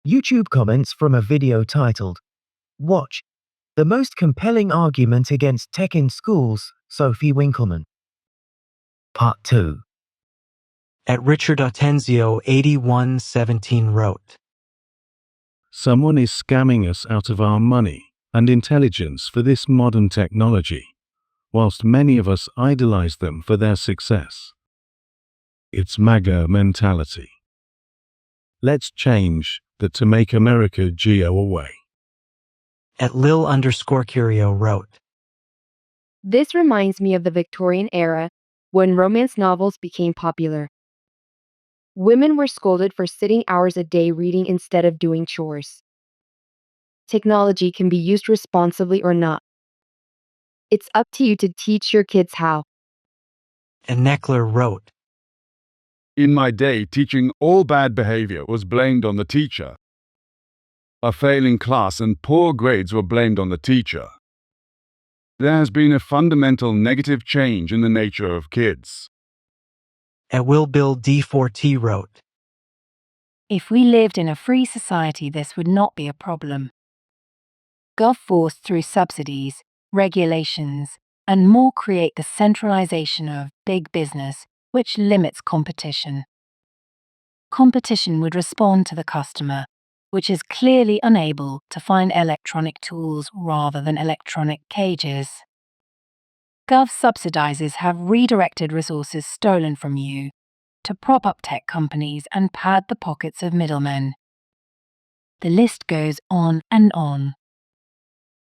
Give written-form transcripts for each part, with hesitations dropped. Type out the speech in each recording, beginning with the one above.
YouTube comments from a video titled, Watch, the most compelling argument against tech in schools, Sophie Winkleman. Part 2. At Richard Attenzio 8117 wrote, Someone is scamming us out of our money and intelligence for this modern technology, whilst many of us idolize them for their success. It's MAGA mentality. Let's change that to make America go away. At Lil_Curio wrote, This reminds me of the Victorian era when romance novels became popular. Women were scolded for sitting hours a day reading instead of doing chores. Technology can be used responsibly or not. It's up to you to teach your kids how. and Neckler wrote, In my day, teaching all bad behavior was blamed on the teacher. A failing class and poor grades were blamed on the teacher. There has been a fundamental negative change in the nature of kids. At Will Bill D4T wrote, If we lived in a free society, this would not be a problem. Gov forced through subsidies, regulations, and more create the centralization of big business, which limits competition. Competition would respond to the customer, which is clearly unable to find electronic tools rather than electronic cages. Gov subsidizes have redirected resources stolen from you to prop up tech companies and pad the pockets of middlemen. The list goes on and on.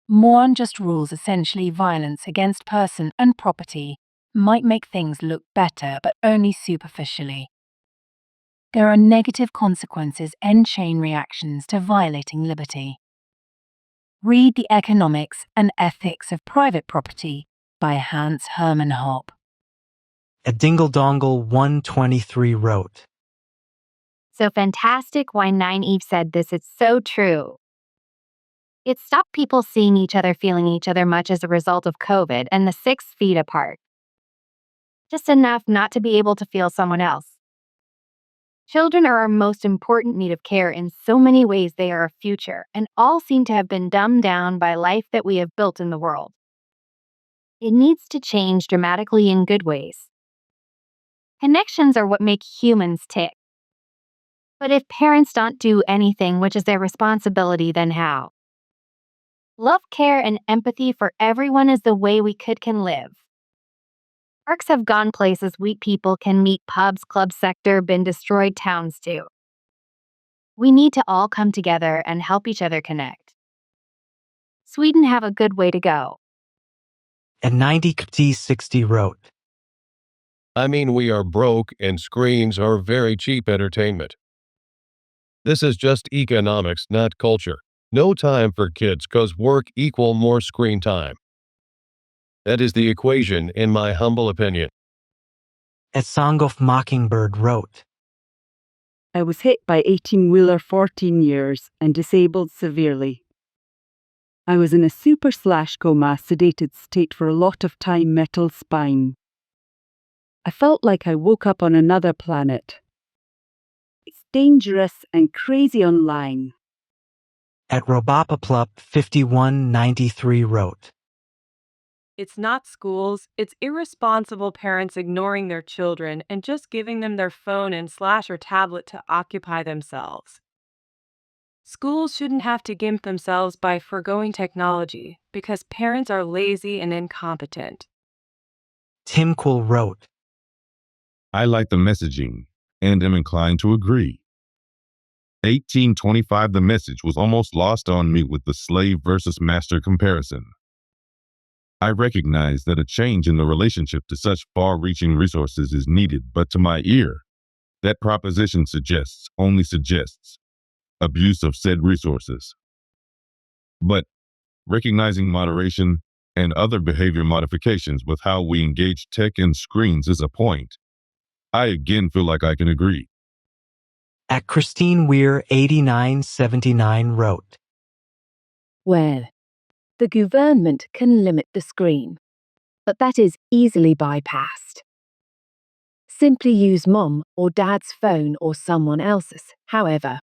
More unjust rules, essentially violence against person and property, might make things look better, but only superficially. There are negative consequences and chain reactions to violating liberty. Read The Economics and Ethics of Private Property by Hans Hermann Hoppe. At Dingle 123 wrote, So fantastic why 9eve said this, it's so true. It stopped people seeing each other, feeling each other much as a result of COVID and the 6 feet apart. Just enough not to be able to feel someone else. Children are our most important need of care in so many ways. They are our future, and all seem to have been dumbed down by life that we have built in the world. It needs to change dramatically in good ways. Connections are what make humans tick. But if parents don't do anything, which is their responsibility, then how? Love, care, and empathy for everyone is the way we can live. Parks have gone places we people can meet, pubs, club sector, been destroyed, towns too. We need to all come together and help each other connect. Sweden have a good way to go. At 90T60 wrote, I mean, we are broke and screens are very cheap entertainment. This is just economics, not culture. No time for kids 'cause work equal more screen time. That is the equation, in my humble opinion. At Song of Mockingbird wrote, I was hit by 18-wheeler 14 years and disabled severely. I was in a super/coma sedated state for a lot of time, metal spine. I felt like I woke up on another planet. It's dangerous and crazy online. At Robopaplup 5193 wrote, It's not schools, it's irresponsible parents ignoring their children and just giving them their phone and / or tablet to occupy themselves. Schools shouldn't have to gimp themselves by forgoing technology because parents are lazy and incompetent. Tim Quill wrote, I like the messaging and am inclined to agree. 1825, the message was almost lost on me with the slave versus master comparison. I recognize that a change in the relationship to such far-reaching resources is needed, but to my ear, that proposition only suggests, abuse of said resources. But recognizing moderation and other behavior modifications with how we engage tech and screens is a point. I again feel like I can agree. At Christine Weir 8979 wrote, Well, the government can limit the screen, but that is easily bypassed. Simply use mom or dad's phone or someone else's, however.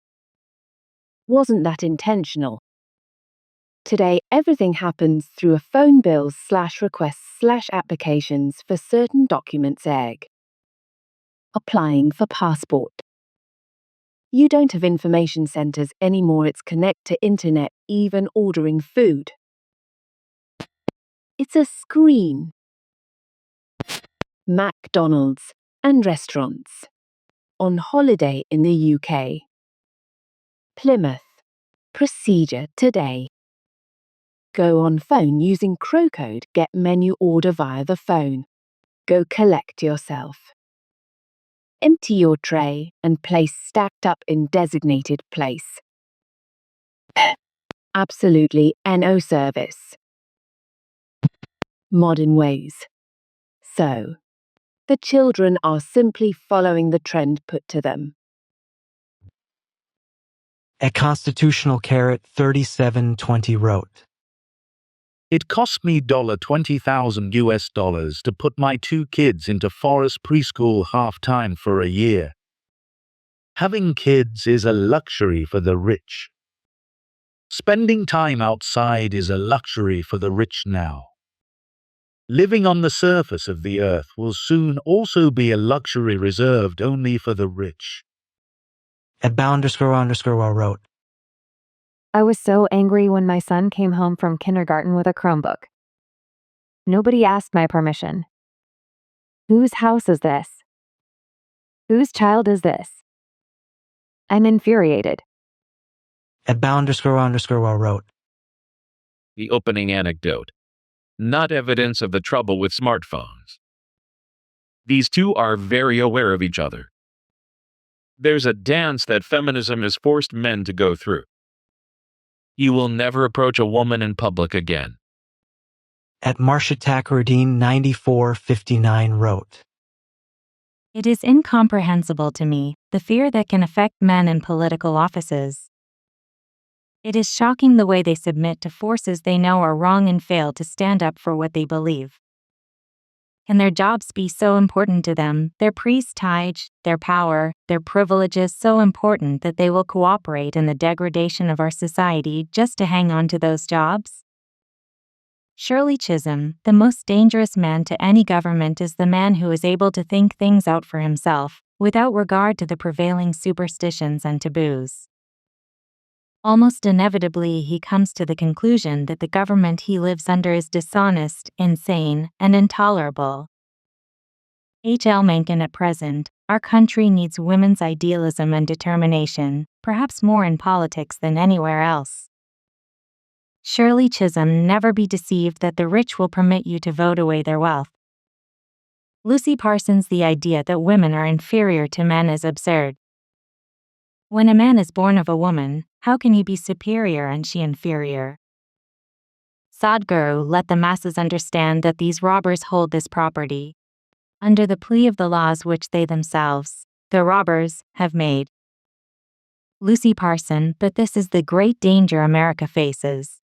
wasn't that intentional. Today, everything happens through a phone bills/requests/applications for certain documents. Applying for passport. You don't have information centers anymore. It's connect to internet, even ordering food. It's a screen. McDonald's and restaurants. On holiday in the UK. Plymouth. Procedure today. Go on phone using Crowcode. Get menu order via the phone. Go collect yourself. Empty your tray and place stacked up in designated place. Absolutely no service. Modern ways. So, the children are simply following the trend put to them. At Constitutional Carrot 3720 wrote, It cost me $20,000 to put my 2 kids into forest preschool half-time for a year. Having kids is a luxury for the rich. Spending time outside is a luxury for the rich now. Living on the surface of the earth will soon also be a luxury reserved only for the rich. At bow___ wrote, I was so angry when my son came home from kindergarten with a Chromebook. Nobody asked my permission. Whose house is this? Whose child is this? I'm infuriated. At bow___ wrote, The opening anecdote. Not evidence of the trouble with smartphones. These two are very aware of each other. There's a dance that feminism has forced men to go through. You will never approach a woman in public again. At Marsha Takardine 9459 wrote, It is incomprehensible to me, the fear that can affect men in political offices. It is shocking the way they submit to forces they know are wrong and fail to stand up for what they believe. Can their jobs be so important to them, their prestige, their power, their privileges so important that they will cooperate in the degradation of our society just to hang on to those jobs? Shirley Chisholm, the most dangerous man to any government is the man who is able to think things out for himself, without regard to the prevailing superstitions and taboos. Almost inevitably, he comes to the conclusion that the government he lives under is dishonest, insane, and intolerable. H.L. Mencken. At present, our country needs women's idealism and determination, perhaps more in politics than anywhere else. Shirley Chisholm. Never be deceived that the rich will permit you to vote away their wealth. Lucy Parsons. The idea that women are inferior to men is absurd. When a man is born of a woman, how can he be superior and she inferior? Sadhguru. Let the masses understand that these robbers hold this property under the plea of the laws which they themselves, the robbers, have made. Lucy Parson. But this is the great danger America faces.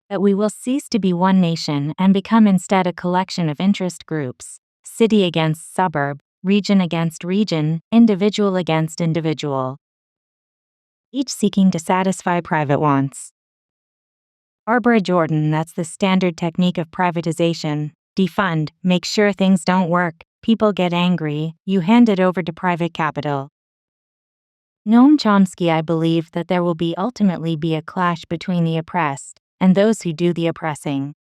That we will cease to be one nation and become instead a collection of interest groups, city against suburb, region against region, individual against individual, each seeking to satisfy private wants. Barbara Jordan. That's the standard technique of privatization. Defund, make sure things don't work, people get angry, you hand it over to private capital. Noam Chomsky. I believe that there will ultimately be a clash between the oppressed and those who do the oppressing.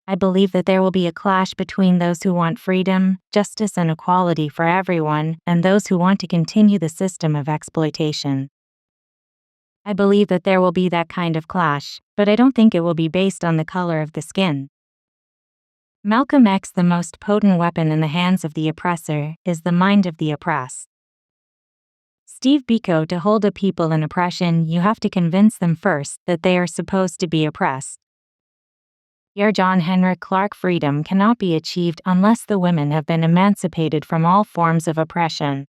I believe that there will be a clash between those who want freedom, justice, and equality for everyone, and those who want to continue the system of exploitation. I believe that there will be that kind of clash, but I don't think it will be based on the color of the skin. Malcolm X. The most potent weapon in the hands of the oppressor is the mind of the oppressed. Steve Biko. To hold a people in oppression, you have to convince them first that they are supposed to be oppressed. Your John Henrik Clark. Freedom cannot be achieved unless the women have been emancipated from all forms of oppression.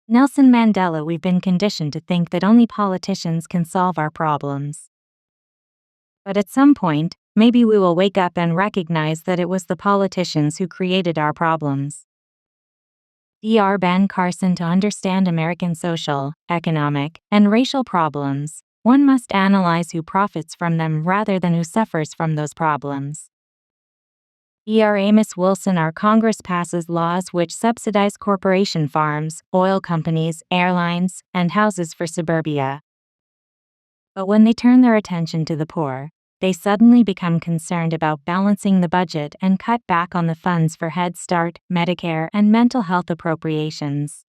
Nelson Mandela. We've been conditioned to think that only politicians can solve our problems. But at some point, maybe we will wake up and recognize that it was the politicians who created our problems. Dr. Ben Carson. To understand American social, economic, and racial problems, one must analyze who profits from them rather than who suffers from those problems. Dr. Amos Wilson. Our Congress passes laws which subsidize corporation farms, oil companies, airlines, and houses for suburbia. But when they turn their attention to the poor, they suddenly become concerned about balancing the budget and cut back on the funds for Head Start, Medicare, and mental health appropriations.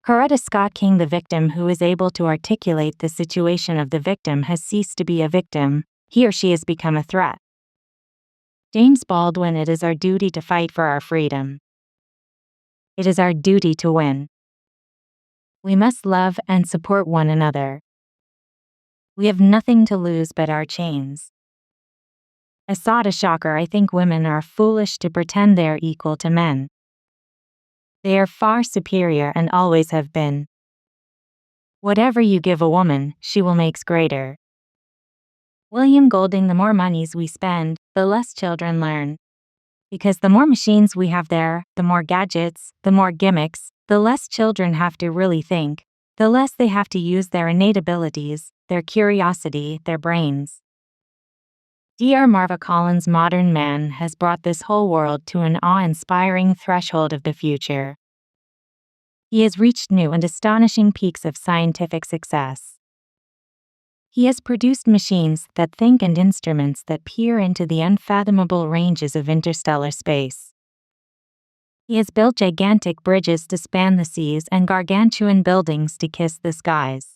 Coretta Scott King. The victim who is able to articulate the situation of the victim has ceased to be a victim, he or she has become a threat. James Baldwin. It is our duty to fight for our freedom. It is our duty to win. We must love and support one another. We have nothing to lose but our chains. Assata Shaker. I think women are foolish to pretend they are equal to men. They are far superior and always have been. Whatever you give a woman, she will make greater. William Golding. The more monies we spend, the less children learn. Because the more machines we have there, the more gadgets, the more gimmicks, the less children have to really think, the less they have to use their innate abilities, their curiosity, their brains. Dr. Marva Collins. Modern man has brought this whole world to an awe-inspiring threshold of the future. He has reached new and astonishing peaks of scientific success. He has produced machines that think and instruments that peer into the unfathomable ranges of interstellar space. He has built gigantic bridges to span the seas and gargantuan buildings to kiss the skies.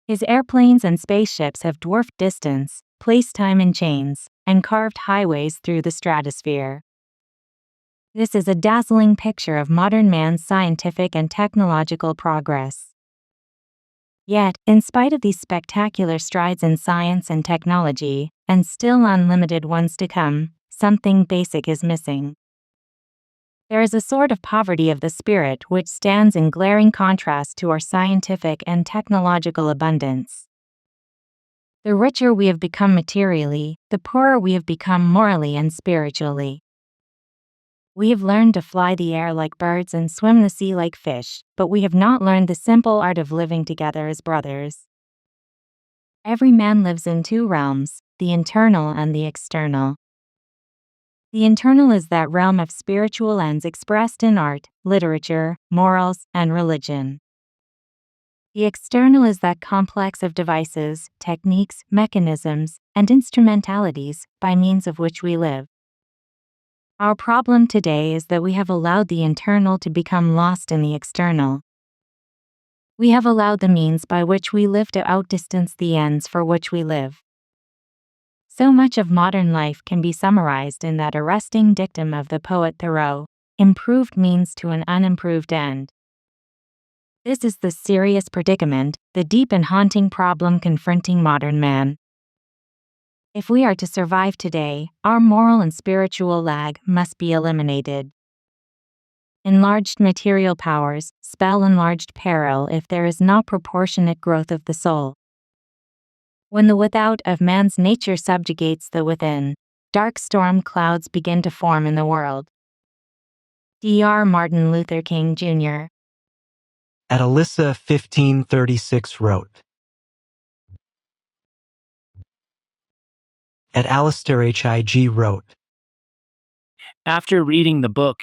His airplanes and spaceships have dwarfed distance, placed time in chains, and carved highways through the stratosphere. This is a dazzling picture of modern man's scientific and technological progress. Yet, in spite of these spectacular strides in science and technology, and still unlimited ones to come, something basic is missing. There is a sort of poverty of the spirit which stands in glaring contrast to our scientific and technological abundance. The richer we have become materially, the poorer we have become morally and spiritually. We have learned to fly the air like birds and swim the sea like fish, but we have not learned the simple art of living together as brothers. Every man lives in two realms, the internal and the external. The internal is that realm of spiritual ends expressed in art, literature, morals, and religion. The external is that complex of devices, techniques, mechanisms, and instrumentalities by means of which we live. Our problem today is that we have allowed the internal to become lost in the external. We have allowed the means by which we live to outdistance the ends for which we live. So much of modern life can be summarized in that arresting dictum of the poet Thoreau: improved means to an unimproved end. This is the serious predicament, the deep and haunting problem confronting modern man. If we are to survive today, our moral and spiritual lag must be eliminated. Enlarged material powers spell enlarged peril if there is not proportionate growth of the soul. When the without of man's nature subjugates the within, dark storm clouds begin to form in the world. Dr. Martin Luther King, Jr. At Alyssa 1536 wrote. At Alistair Hig wrote. After reading the book,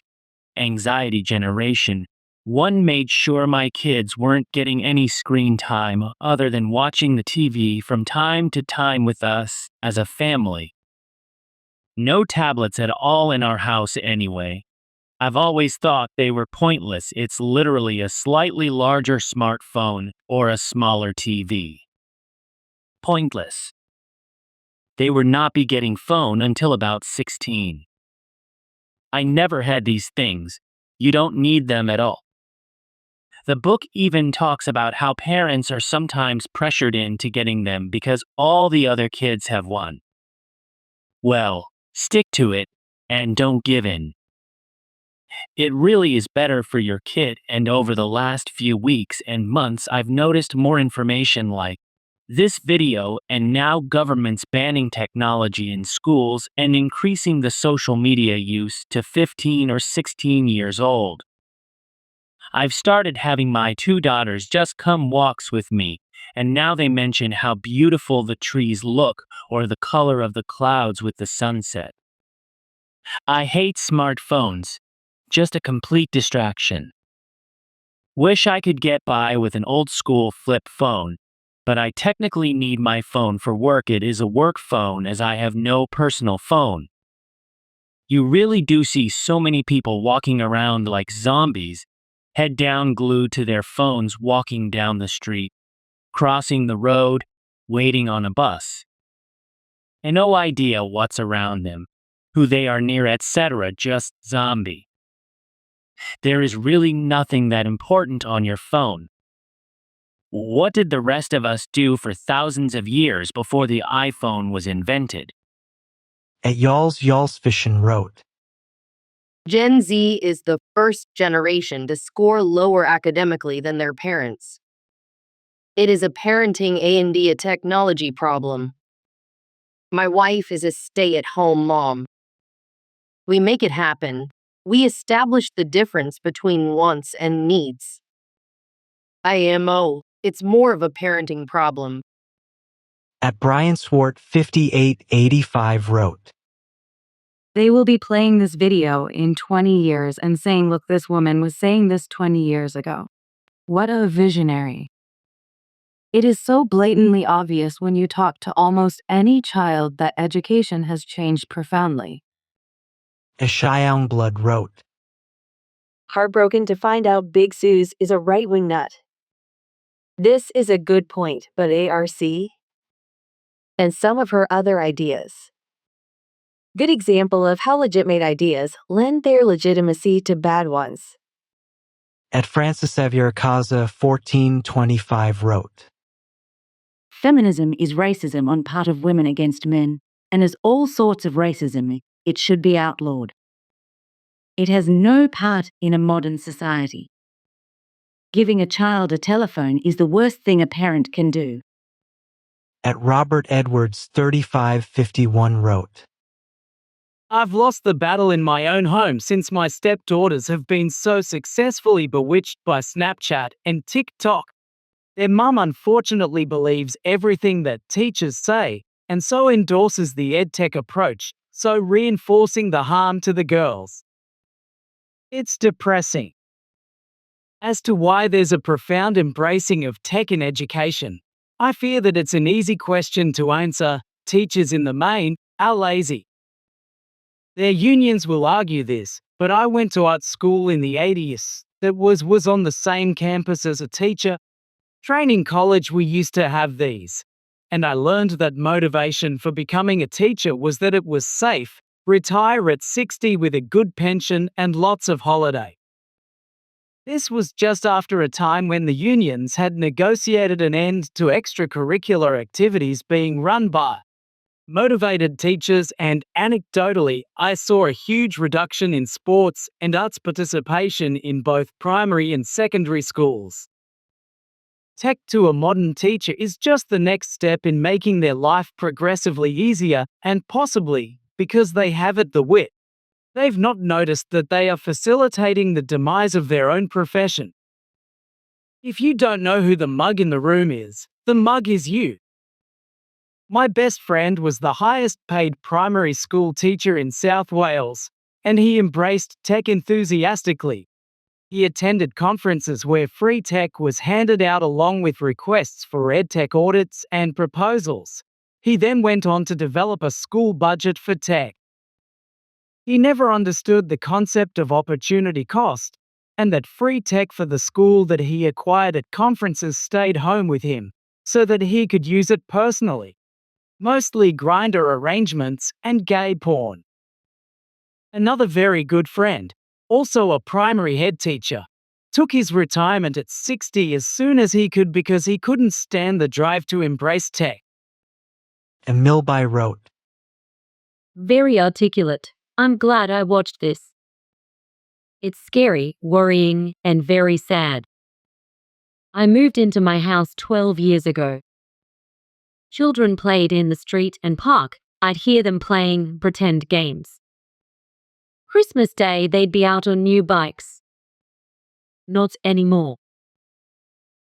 Anxiety Generation, one made sure my kids weren't getting any screen time other than watching the TV from time to time with us as a family. No tablets at all in our house anyway. I've always thought they were pointless. It's literally a slightly larger smartphone or a smaller TV. Pointless. They would not be getting phone until about 16. I never had these things. You don't need them at all. The book even talks about how parents are sometimes pressured into getting them because all the other kids have one. Well, stick to it and don't give in. It really is better for your kid, and over the last few weeks and months I've noticed more information like This video and now governments banning technology in schools and increasing the social media use to 15 or 16 years old. I've started having my 2 daughters just come walks with me, and now they mention how beautiful the trees look or the color of the clouds with the sunset. I hate smartphones. Just a complete distraction. Wish I could get by with an old school flip phone, but I technically need my phone for work. It is a work phone as I have no personal phone. You really do see so many people walking around like zombies, head down glued to their phones, walking down the street, crossing the road, waiting on a bus. And no idea what's around them, who they are near, etc. Just zombie. There is really nothing that important on your phone. What did the rest of us do for thousands of years before the iPhone was invented? At Y'all's Fishin' wrote, Gen Z is the first generation to score lower academically than their parents. It is a parenting A&D a technology problem. My wife is a stay-at-home mom. We make it happen. We establish the difference between wants and needs. IMO, it's more of a parenting problem. At Brian Swart 5885 wrote, They will be playing this video in 20 years and saying, look, this woman was saying this 20 years ago. What a visionary. It is so blatantly obvious when you talk to almost any child that education has changed profoundly. As Cheyenne Blood wrote, Heartbroken to find out Big Suze is a right-wing nut. This is a good point, but ARC and some of her other ideas. Good example of how legitimate ideas lend their legitimacy to bad ones. At Francis Xavier Caza 1425 wrote, Feminism is racism on part of women against men, and as all sorts of racism, it should be outlawed. It has no part in a modern society. Giving a child a telephone is the worst thing a parent can do. At Robert Edwards 3551 wrote, I've lost the battle in my own home since my stepdaughters have been so successfully bewitched by Snapchat and TikTok. Their mum unfortunately believes everything that teachers say and so endorses the EdTech approach, so reinforcing the harm to the girls. It's depressing. As to why there's a profound embracing of tech in education, I fear that it's an easy question to answer. Teachers in the main are lazy. Their unions will argue this, but I went to art school in the 80s that was on the same campus as a teacher. Training college we used to have these. And I learned that motivation for becoming a teacher was that it was safe, retire at 60 with a good pension and lots of holiday. This was just after a time when the unions had negotiated an end to extracurricular activities being run by motivated teachers, and anecdotally, I saw a huge reduction in sports and arts participation in both primary and secondary schools. Tech to a modern teacher is just the next step in making their life progressively easier, and possibly, because they have it, the wit. They've not noticed that they are facilitating the demise of their own profession. If you don't know who the mug in the room is, the mug is you. My best friend was the highest paid primary school teacher in South Wales, and he embraced tech enthusiastically. He attended conferences where free tech was handed out along with requests for EdTech audits and proposals. He then went on to develop a school budget for tech. He never understood the concept of opportunity cost, and that free tech for the school that he acquired at conferences stayed home with him, so that he could use it personally. Mostly Grindr arrangements and gay porn. Another very good friend, also a primary head teacher, took his retirement at 60 as soon as he could because he couldn't stand the drive to embrace tech. And Milby wrote, Very articulate. I'm glad I watched this. It's scary, worrying, and very sad. I moved into my house 12 years ago. children played in the street and park, I'd hear them playing pretend games. Christmas Day, they'd be out on new bikes. Not anymore.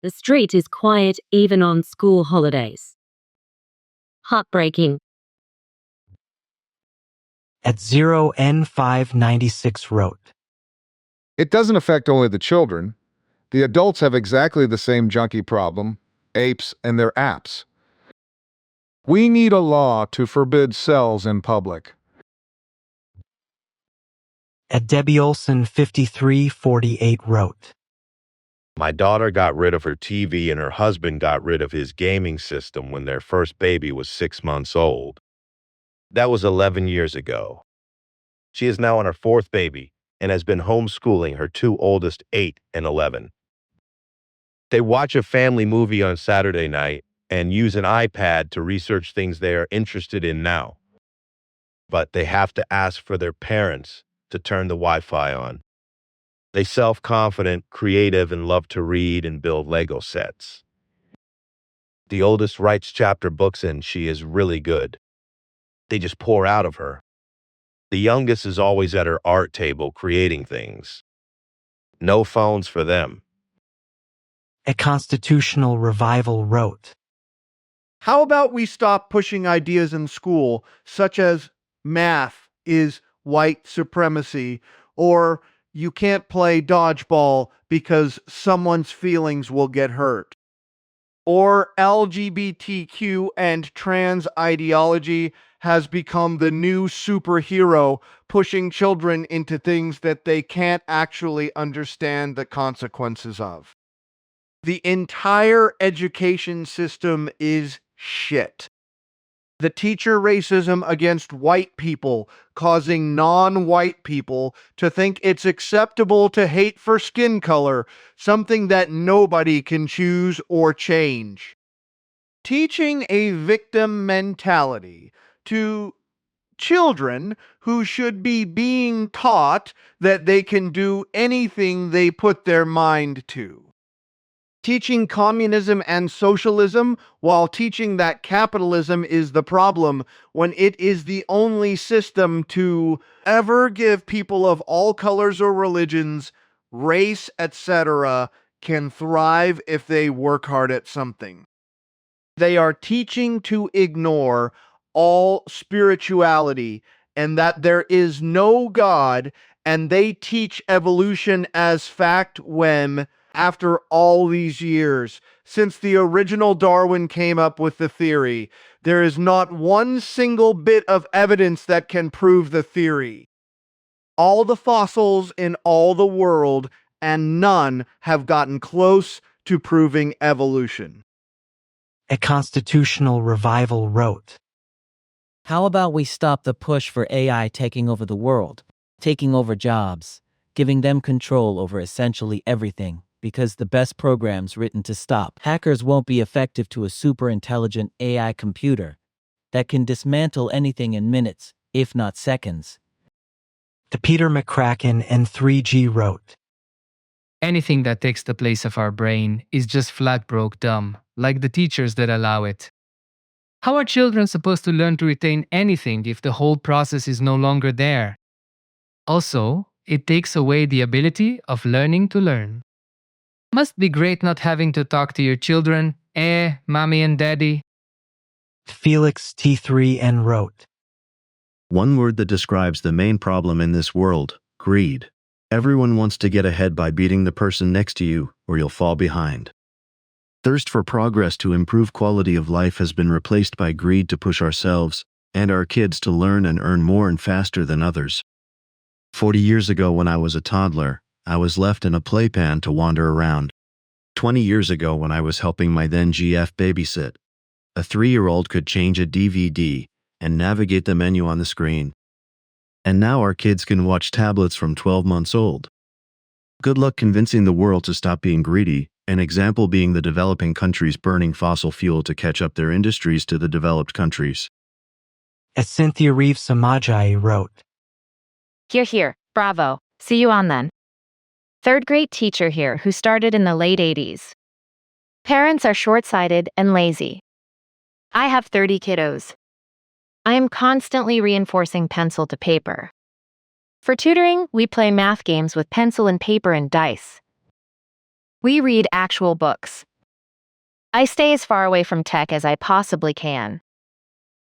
The street is quiet even on school holidays. Heartbreaking. At 0N596 wrote, It doesn't affect only the children. The adults have exactly the same junkie problem, apes and their apps. We need a law to forbid cells in public. At Debbie Olson 5348 wrote, My daughter got rid of her TV and her husband got rid of his gaming system when their first baby was 6 months old. That was 11 years ago. She is now on her fourth baby and has been homeschooling her two oldest, 8 and 11. They watch a family movie on Saturday night and use an iPad to research things they are interested in now. But they have to ask for their parents to turn the Wi-Fi on. They self-confident, creative, and love to read and build Lego sets. The oldest writes chapter books and she is really good. They just pour out of her. The youngest is always at her art table creating things. No phones for them. A Constitutional Revival wrote, How about we stop pushing ideas in school, such as math is white supremacy, or you can't play dodgeball because someone's feelings will get hurt, or LGBTQ and trans ideology has become the new superhero, pushing children into things that they can't actually understand the consequences of. The entire education system is shit. The teacher racism against white people, causing non-white people to think it's acceptable to hate for skin color, something that nobody can choose or change. Teaching a victim mentality to children who should be being taught that they can do anything they put their mind to. Teaching communism and socialism while teaching that capitalism is the problem when it is the only system to ever give people of all colors or religions, race, etc., can thrive if they work hard at something. They are teaching to ignore all spirituality and that there is no God, and they teach evolution as fact when, after all these years, since the original Darwin came up with the theory, there is not one single bit of evidence that can prove the theory. All the fossils in all the world, and none have gotten close to proving evolution. A Constitutional Revival wrote, How about we stop the push for AI taking over the world, taking over jobs, giving them control over essentially everything, because the best programs written to stop hackers won't be effective to a super intelligent AI computer that can dismantle anything in minutes, if not seconds. To Peter McCracken and 3G wrote, Anything that takes the place of our brain is just flat broke dumb, like the teachers that allow it. How are children supposed to learn to retain anything if the whole process is no longer there? Also, it takes away the ability of learning to learn. Must be great not having to talk to your children, mommy and daddy. Felix T3N wrote, One word that describes the main problem in this world: greed. Everyone wants to get ahead by beating the person next to you, or you'll fall behind. Thirst for progress to improve quality of life has been replaced by greed to push ourselves and our kids to learn and earn more and faster than others. 40 years ago, when I was a toddler, I was left in a playpen to wander around. 20 years ago, when I was helping my then GF babysit, a 3-year-old could change a DVD and navigate the menu on the screen. And now our kids can watch tablets from 12 months old. Good luck convincing the world to stop being greedy, an example being the developing countries burning fossil fuel to catch up their industries to the developed countries. As Cynthia Reeves Samajai wrote, Here, bravo. See you on then. Third grade teacher here who started in the late 80s. Parents are short-sighted and lazy. I have 30 kiddos. I am constantly reinforcing pencil to paper. For tutoring, we play math games with pencil and paper and dice. We read actual books. I stay as far away from tech as I possibly can.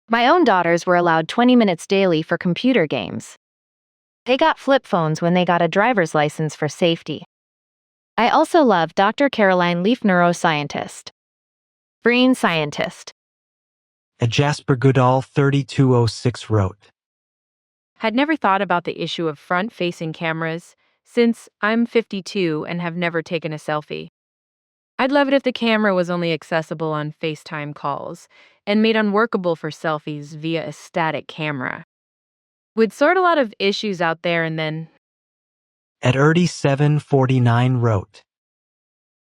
My own daughters were allowed 20 minutes daily for computer games. They got flip phones when they got a driver's license for safety. I also love Dr. Caroline Leaf, neuroscientist. Brain scientist. At Jasper Goodall 3206 wrote, Had never thought about the issue of front-facing cameras since I'm 52 and have never taken a selfie. I'd love it if the camera was only accessible on FaceTime calls and made unworkable for selfies via a static camera. Would sort a lot of issues out there and then... At Erdy749 wrote,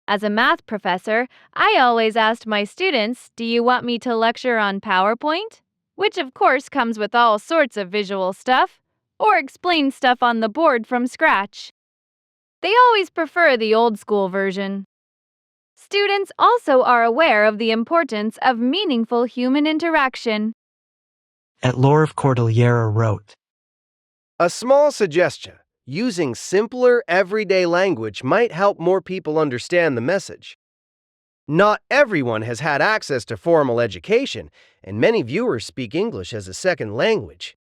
As a math professor, I always asked my students, do you want me to lecture on PowerPoint? Which of course comes with all sorts of visual stuff, or explain stuff on the board from scratch. They always prefer the old school version. Students also are aware of the importance of meaningful human interaction. At Lore of Cordillera wrote, A small suggestion. Using simpler, everyday language might help more people understand the message. Not everyone has had access to formal education, and many viewers speak English as a second language.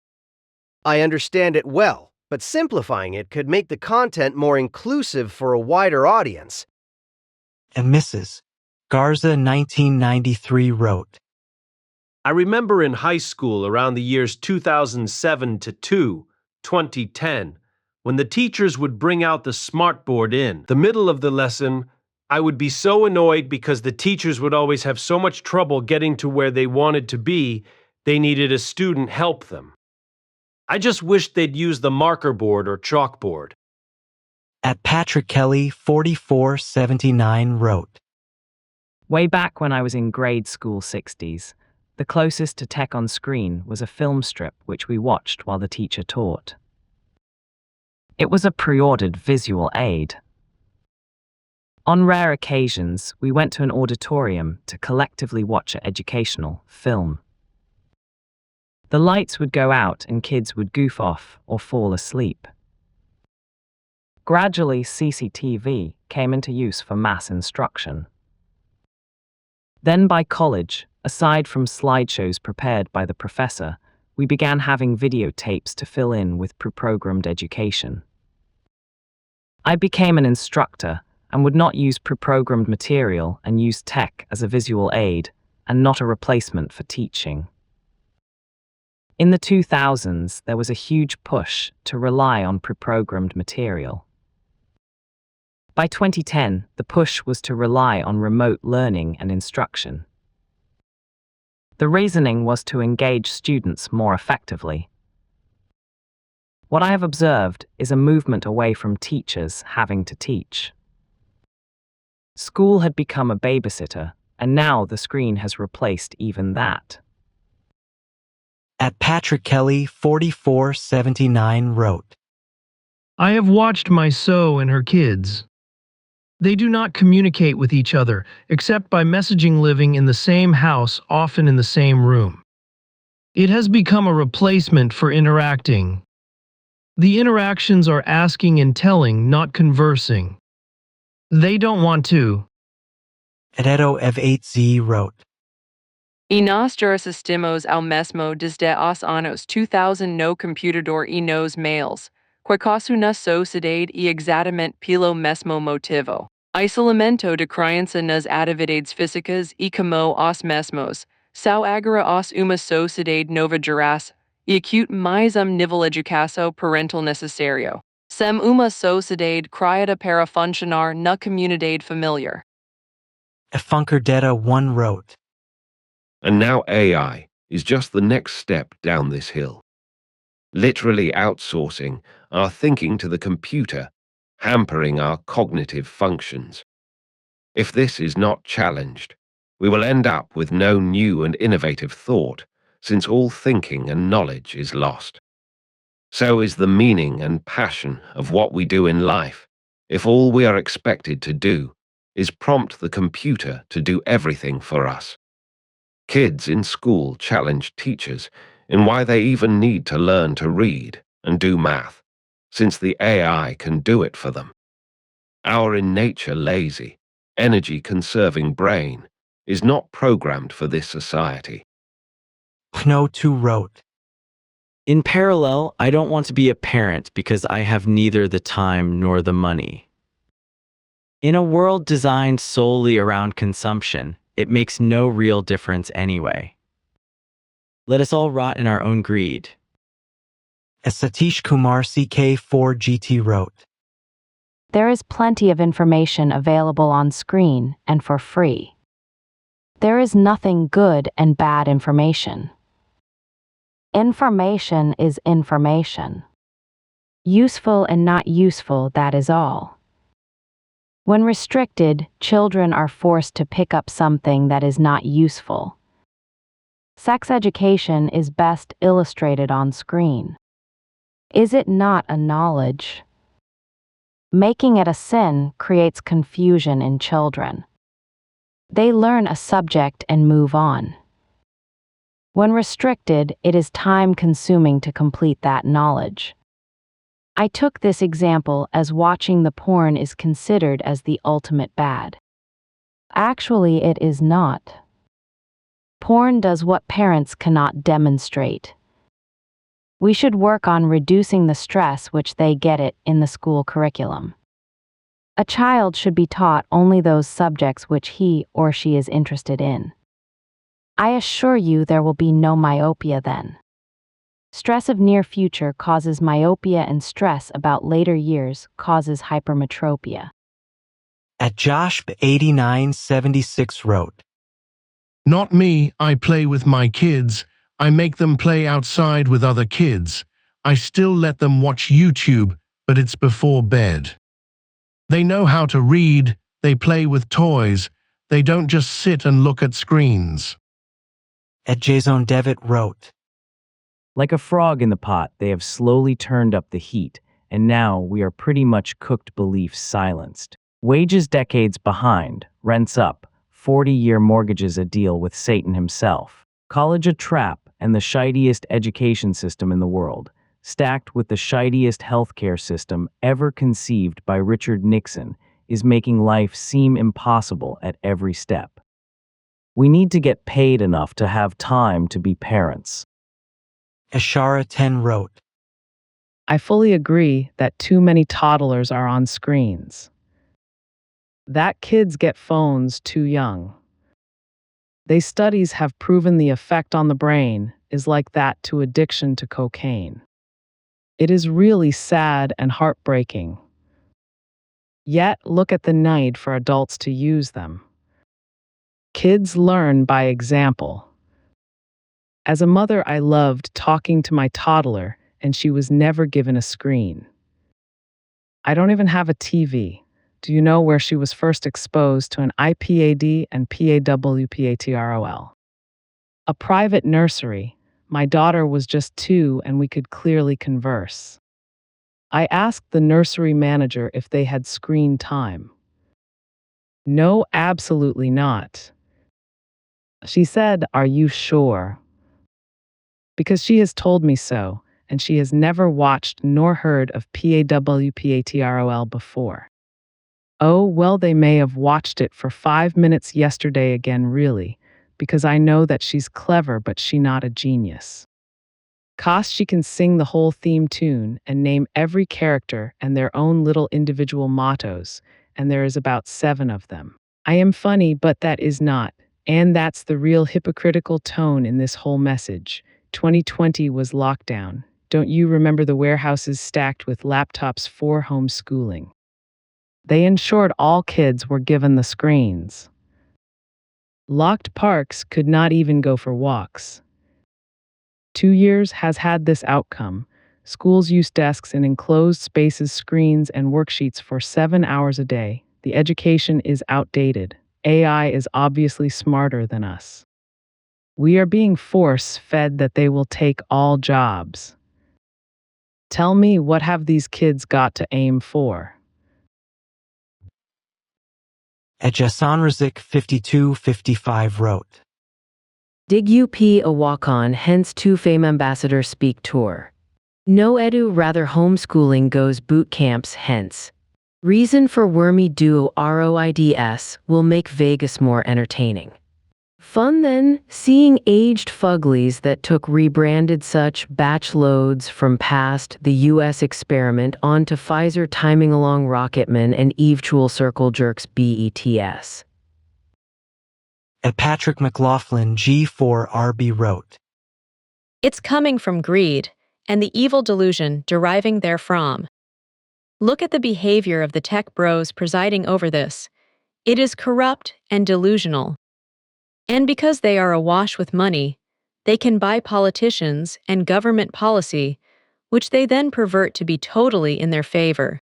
I understand it well, but simplifying it could make the content more inclusive for a wider audience. And Mrs. Garza 1993 wrote, I remember in high school around the years 2007 to 2010, when the teachers would bring out the smartboard in the middle of the lesson, I would be so annoyed because the teachers would always have so much trouble getting to where they wanted to be, they needed a student help them. I just wished they'd use the marker board or chalkboard. At Patrick Kelly 4479 wrote, Way back when I was in grade school 60s, the closest to tech on screen was a film strip which we watched while the teacher taught. It was a pre-ordered visual aid. On rare occasions, we went to an auditorium to collectively watch an educational film. The lights would go out and kids would goof off or fall asleep. Gradually, CCTV came into use for mass instruction. Then by college, aside from slideshows prepared by the professor, we began having videotapes to fill in with pre-programmed education. I became an instructor and would not use pre-programmed material and use tech as a visual aid and not a replacement for teaching. In the 2000s, there was a huge push to rely on pre-programmed material. By 2010, the push was to rely on remote learning and instruction. The reasoning was to engage students more effectively. What I have observed is a movement away from teachers having to teach. School had become a babysitter, and now the screen has replaced even that. At Patrick Kelly 4479 wrote, I have watched my So and her kids. They do not communicate with each other, except by messaging living in the same house, often in the same room. It has become a replacement for interacting. The interactions are asking and telling, not conversing. They don't want to. At Edo F8Z wrote, E nos jurisistimos ao mesmo desde os anos 2000 no computador e nos mails, quaquasu na sociedade e exatamente pelo mesmo motivo. Isolamento de criança nas atividades físicas e como os mesmos, sao agora os uma sociedade nova gerais, e acute mais nível educação parental necessário. Sem uma sociedade criada para funcionar na comunidade familiar. At Funkerdetta 1 wrote, And now AI is just the next step down this hill. Literally outsourcing our thinking to the computer, hampering our cognitive functions. If this is not challenged, we will end up with no new and innovative thought, since all thinking and knowledge is lost. So is the meaning and passion of what we do in life, if all we are expected to do is prompt the computer to do everything for us. Kids in school challenge teachers in why they even need to learn to read and do math, since the AI can do it for them. Our in nature lazy, energy-conserving brain is not programmed for this society. Kno 2 wrote. In parallel, I don't want to be a parent because I have neither the time nor the money. In a world designed solely around consumption, it makes no real difference anyway. Let us all rot in our own greed. As Satish Kumar CK4GT wrote. There is plenty of information available on screen and for free. There is nothing good and bad information. Information is information. Useful and not useful, that is all. When restricted, children are forced to pick up something that is not useful. Sex education is best illustrated on screen. Is it not a knowledge? Making it a sin creates confusion in children. They learn a subject and move on. When restricted, it is time-consuming to complete that knowledge. I took this example as watching the porn is considered as the ultimate bad. Actually, it is not. Porn does what parents cannot demonstrate. We should work on reducing the stress which they get it in the school curriculum. A child should be taught only those subjects which he or she is interested in. I assure you there will be no myopia then. Stress of near future causes myopia and stress about later years causes hypermetropia. At Joshb8976 wrote. Not me, I play with my kids. I make them play outside with other kids. I still let them watch YouTube, but it's before bed. They know how to read, they play with toys, they don't just sit and look at screens. At Jason Devitt wrote. Like a frog in the pot, they have slowly turned up the heat, and now we are pretty much cooked beliefs silenced. Wages decades behind, rents up, 40-year mortgages a deal with Satan himself. College a trap, and the shittiest education system in the world, stacked with the shittiest healthcare system ever conceived by Richard Nixon, is making life seem impossible at every step. We need to get paid enough to have time to be parents. Ashara 10 wrote. I fully agree that too many toddlers are on screens. That kids get phones too young. Studies have proven the effect on the brain is like that to addiction to cocaine. It is really sad and heartbreaking. Yet, look at the need for adults to use them. Kids learn by example. As a mother, I loved talking to my toddler, and she was never given a screen. I don't even have a TV. Do you know where she was first exposed to an iPad and PAWPATROL? A private nursery. My daughter was just 2 and we could clearly converse. I asked the nursery manager if they had screen time. No, absolutely not. She said, "Are you sure?" Because she has told me so, and she has never watched nor heard of PAWPATROL before. Oh, well, they may have watched it for 5 minutes yesterday again, really, because I know that she's clever, but she not a genius. She can sing the whole theme tune and name every character and their own little individual mottos, and there is about 7 of them. I am funny, but that is not, and that's the real hypocritical tone in this whole message. 2020 was lockdown. Don't you remember the warehouses stacked with laptops for homeschooling? They ensured all kids were given the screens. Locked parks could not even go for walks. 2 years has had this outcome. Schools use desks in enclosed spaces, screens, and worksheets for 7 hours a day. The education is outdated. AI is obviously smarter than us. We are being force-fed that they will take all jobs. Tell me, what have these kids got to aim for? At Jason Razik 5255 wrote. Dig UP a walk-on, hence 2 Fame Ambassador Speak Tour. No edu, rather homeschooling goes boot camps, hence. Reason for Wormy Duo ROIDS will make Vegas more entertaining. Fun then, seeing aged fuglies that took rebranded such batch loads from past the US experiment onto Pfizer timing along Rocketman and eventual circle jerks BETS. At Patrick McLaughlin G4RB wrote, It's coming from greed and the evil delusion deriving therefrom. Look at the behavior of the tech bros presiding over this. It is corrupt and delusional. And because they are awash with money, they can buy politicians and government policy, which they then pervert to be totally in their favor.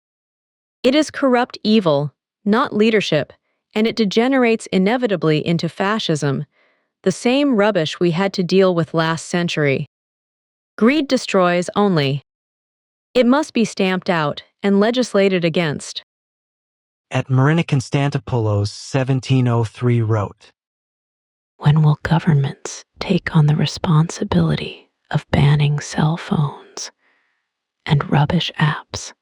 It is corrupt evil, not leadership, and it degenerates inevitably into fascism, the same rubbish we had to deal with last century. Greed destroys only. It must be stamped out and legislated against. At Marina Constantopoulos 1703 wrote, When will governments take on the responsibility of banning cell phones and rubbish apps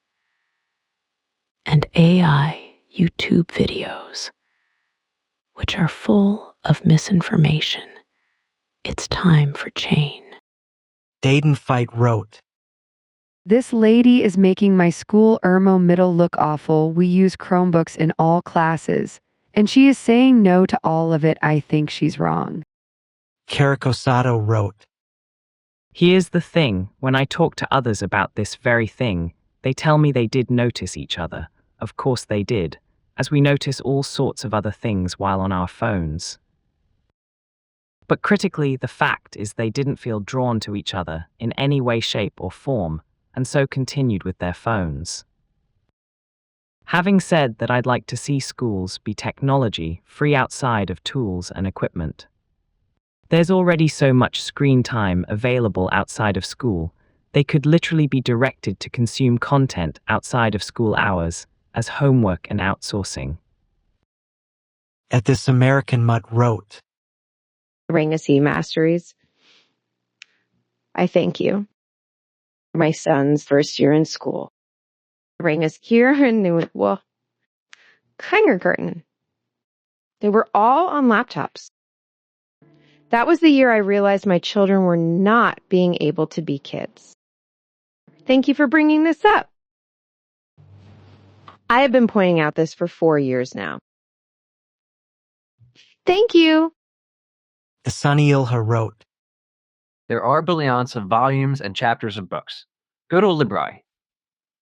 and AI YouTube videos, which are full of misinformation? It's time for change. Dayton Fight wrote, This lady is making my school Irmo middle look awful. We use Chromebooks in all classes, and she is saying no to all of it. I think she's wrong. Caracosato wrote, Here's the thing, when I talk to others about this very thing, they tell me they did notice each other. Of course they did, as we notice all sorts of other things while on our phones. But critically, the fact is they didn't feel drawn to each other in any way, shape, or form, and so continued with their phones. Having said that, I'd like to see schools be technology free outside of tools and equipment. There's already so much screen time available outside of school, they could literally be directed to consume content outside of school hours as homework and outsourcing. At This American Mutt wrote, Ring a C Masteries. I thank you. My son's first year in school. Ring is here and well, kindergarten. They were all on laptops. That was the year I realized my children were not being able to be kids. Thank you for bringing this up. I have been pointing out this for 4 years now. Thank you. Sunny Ilha wrote, There are billions of volumes and chapters of books. Go to a library.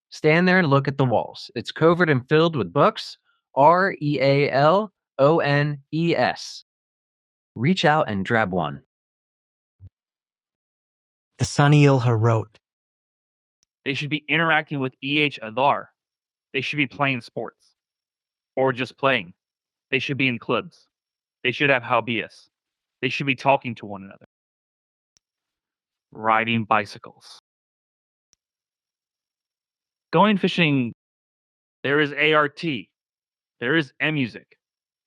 Stand there and look at the walls. It's covered and filled with books. REALONES. Reach out and grab one. Sunny Ilha wrote, They should be interacting with EH Adar. They should be playing sports. Or just playing. They should be in clubs. They should have hobbies. They should be talking to one another. Riding bicycles. Going fishing. There is ART. There is M-music.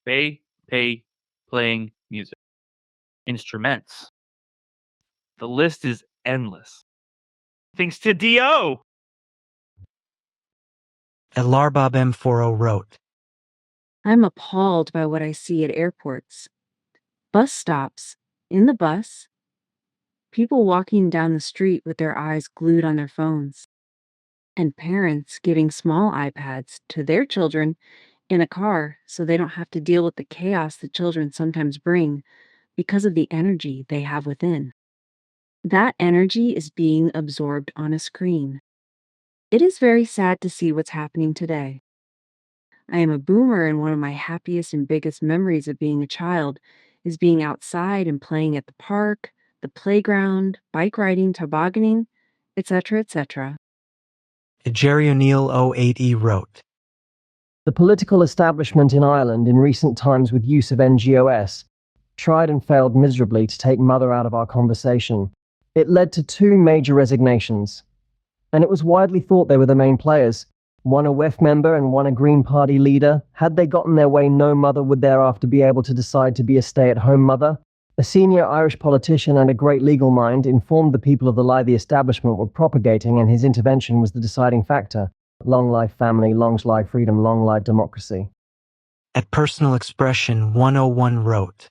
Pay, playing music. Instruments. The list is endless. Thanks to D.O. At Larbab M40 wrote, I'm appalled by what I see at airports. Bus stops, in the bus, people walking down the street with their eyes glued on their phones, and parents giving small iPads to their children in a car so they don't have to deal with the chaos that children sometimes bring because of the energy they have within. That energy is being absorbed on a screen. It is very sad to see what's happening today. I am a boomer, and one of my happiest and biggest memories of being a child is being outside and playing at the park, the playground, bike riding, tobogganing, etc., etc. Jerry O'Neill 08E wrote, The political establishment in Ireland in recent times with use of NGOS tried and failed miserably to take mother out of our conversation. It led to 2 major resignations, and it was widely thought they were the main players. One a WEF member and one a Green Party leader. Had they gotten their way, no mother would thereafter be able to decide to be a stay-at-home mother. A senior Irish politician and a great legal mind informed the people of the lie the establishment were propagating, and his intervention was the deciding factor. Long life family, long life freedom, long life democracy. At Personal Expression 101 wrote,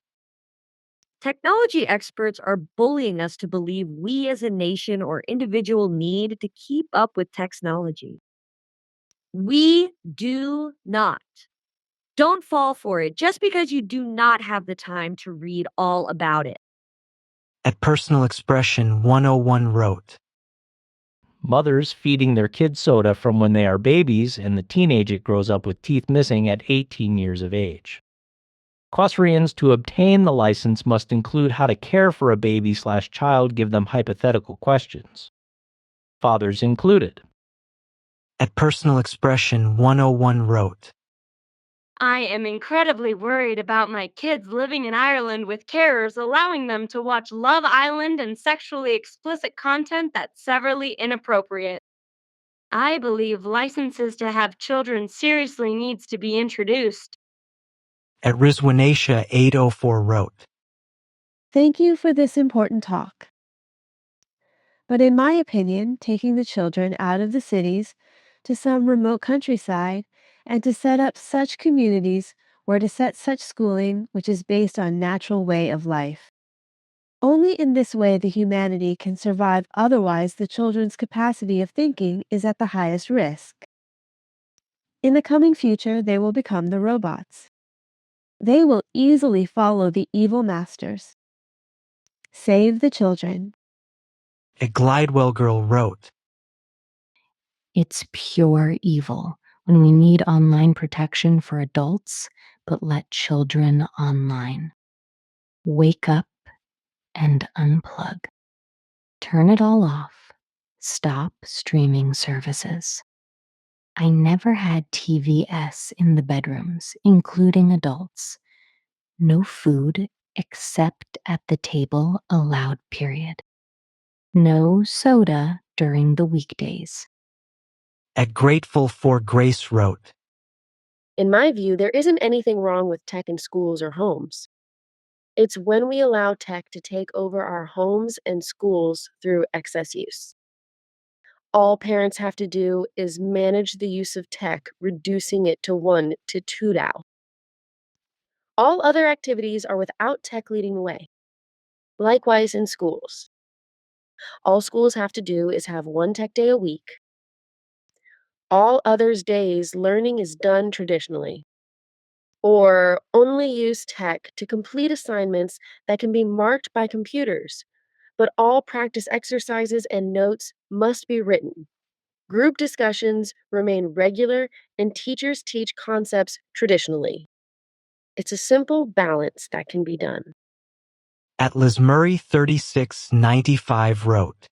Technology experts are bullying us to believe we as a nation or individual need to keep up with technology. We do not. Don't fall for it just because you do not have the time to read all about it. At Personal Expression 101 wrote, Mothers feeding their kids soda from when they are babies, and the teenager grows up with teeth missing at 18 years of age. Cross-reference to obtain the license must include how to care for a baby/child, give them hypothetical questions. Fathers included. At Personal Expression 101 wrote, I am incredibly worried about my kids living in Ireland with carers allowing them to watch Love Island and sexually explicit content that's severely inappropriate. I believe licenses to have children seriously needs to be introduced. At Rizwanacia 804 wrote, Thank you for this important talk. But in my opinion, taking the children out of the cities to some remote countryside and to set up such communities where to set such schooling which is based on natural way of life. Only in this way the humanity can survive, otherwise the children's capacity of thinking is at the highest risk. In the coming future, they will become the robots. They will easily follow the evil masters. Save the children. A Glidewell girl wrote, It's pure evil when we need online protection for adults, but let children online. Wake up and unplug. Turn it all off. Stop streaming services. I never had TVS in the bedrooms, including adults. No food except at the table allowed, period. No soda during the weekdays. At Grateful for Grace wrote, In my view, there isn't anything wrong with tech in schools or homes. It's when we allow tech to take over our homes and schools through excess use. All parents have to do is manage the use of tech, reducing it to 1 to 2 DAO. All other activities are without tech leading the way. Likewise in schools. All schools have to do is have 1 tech day a week. All others days, learning is done traditionally. Or only use tech to complete assignments that can be marked by computers, but all practice exercises and notes must be written. Group discussions remain regular, and teachers teach concepts traditionally. It's a simple balance that can be done. At Liz Murray 3695 wrote,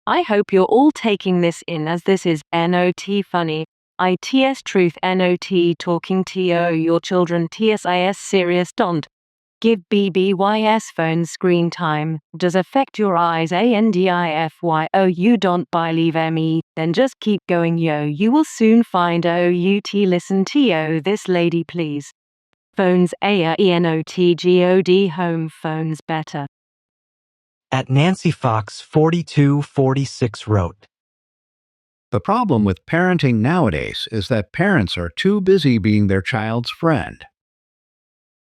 I hope you're all taking this in, as this is not funny. ITS truth, not talking to your children, TSIS serious. Don't give BBYS phone screen time does affect your eyes, ANDIFYO. You don't believe me, then just keep going, yo. You will soon find OUT. Listen to yo, this lady, please. Phones ENOTGOD, home phones better. At Nancy Fox 4246 wrote, The problem with parenting nowadays is that parents are too busy being their child's friend,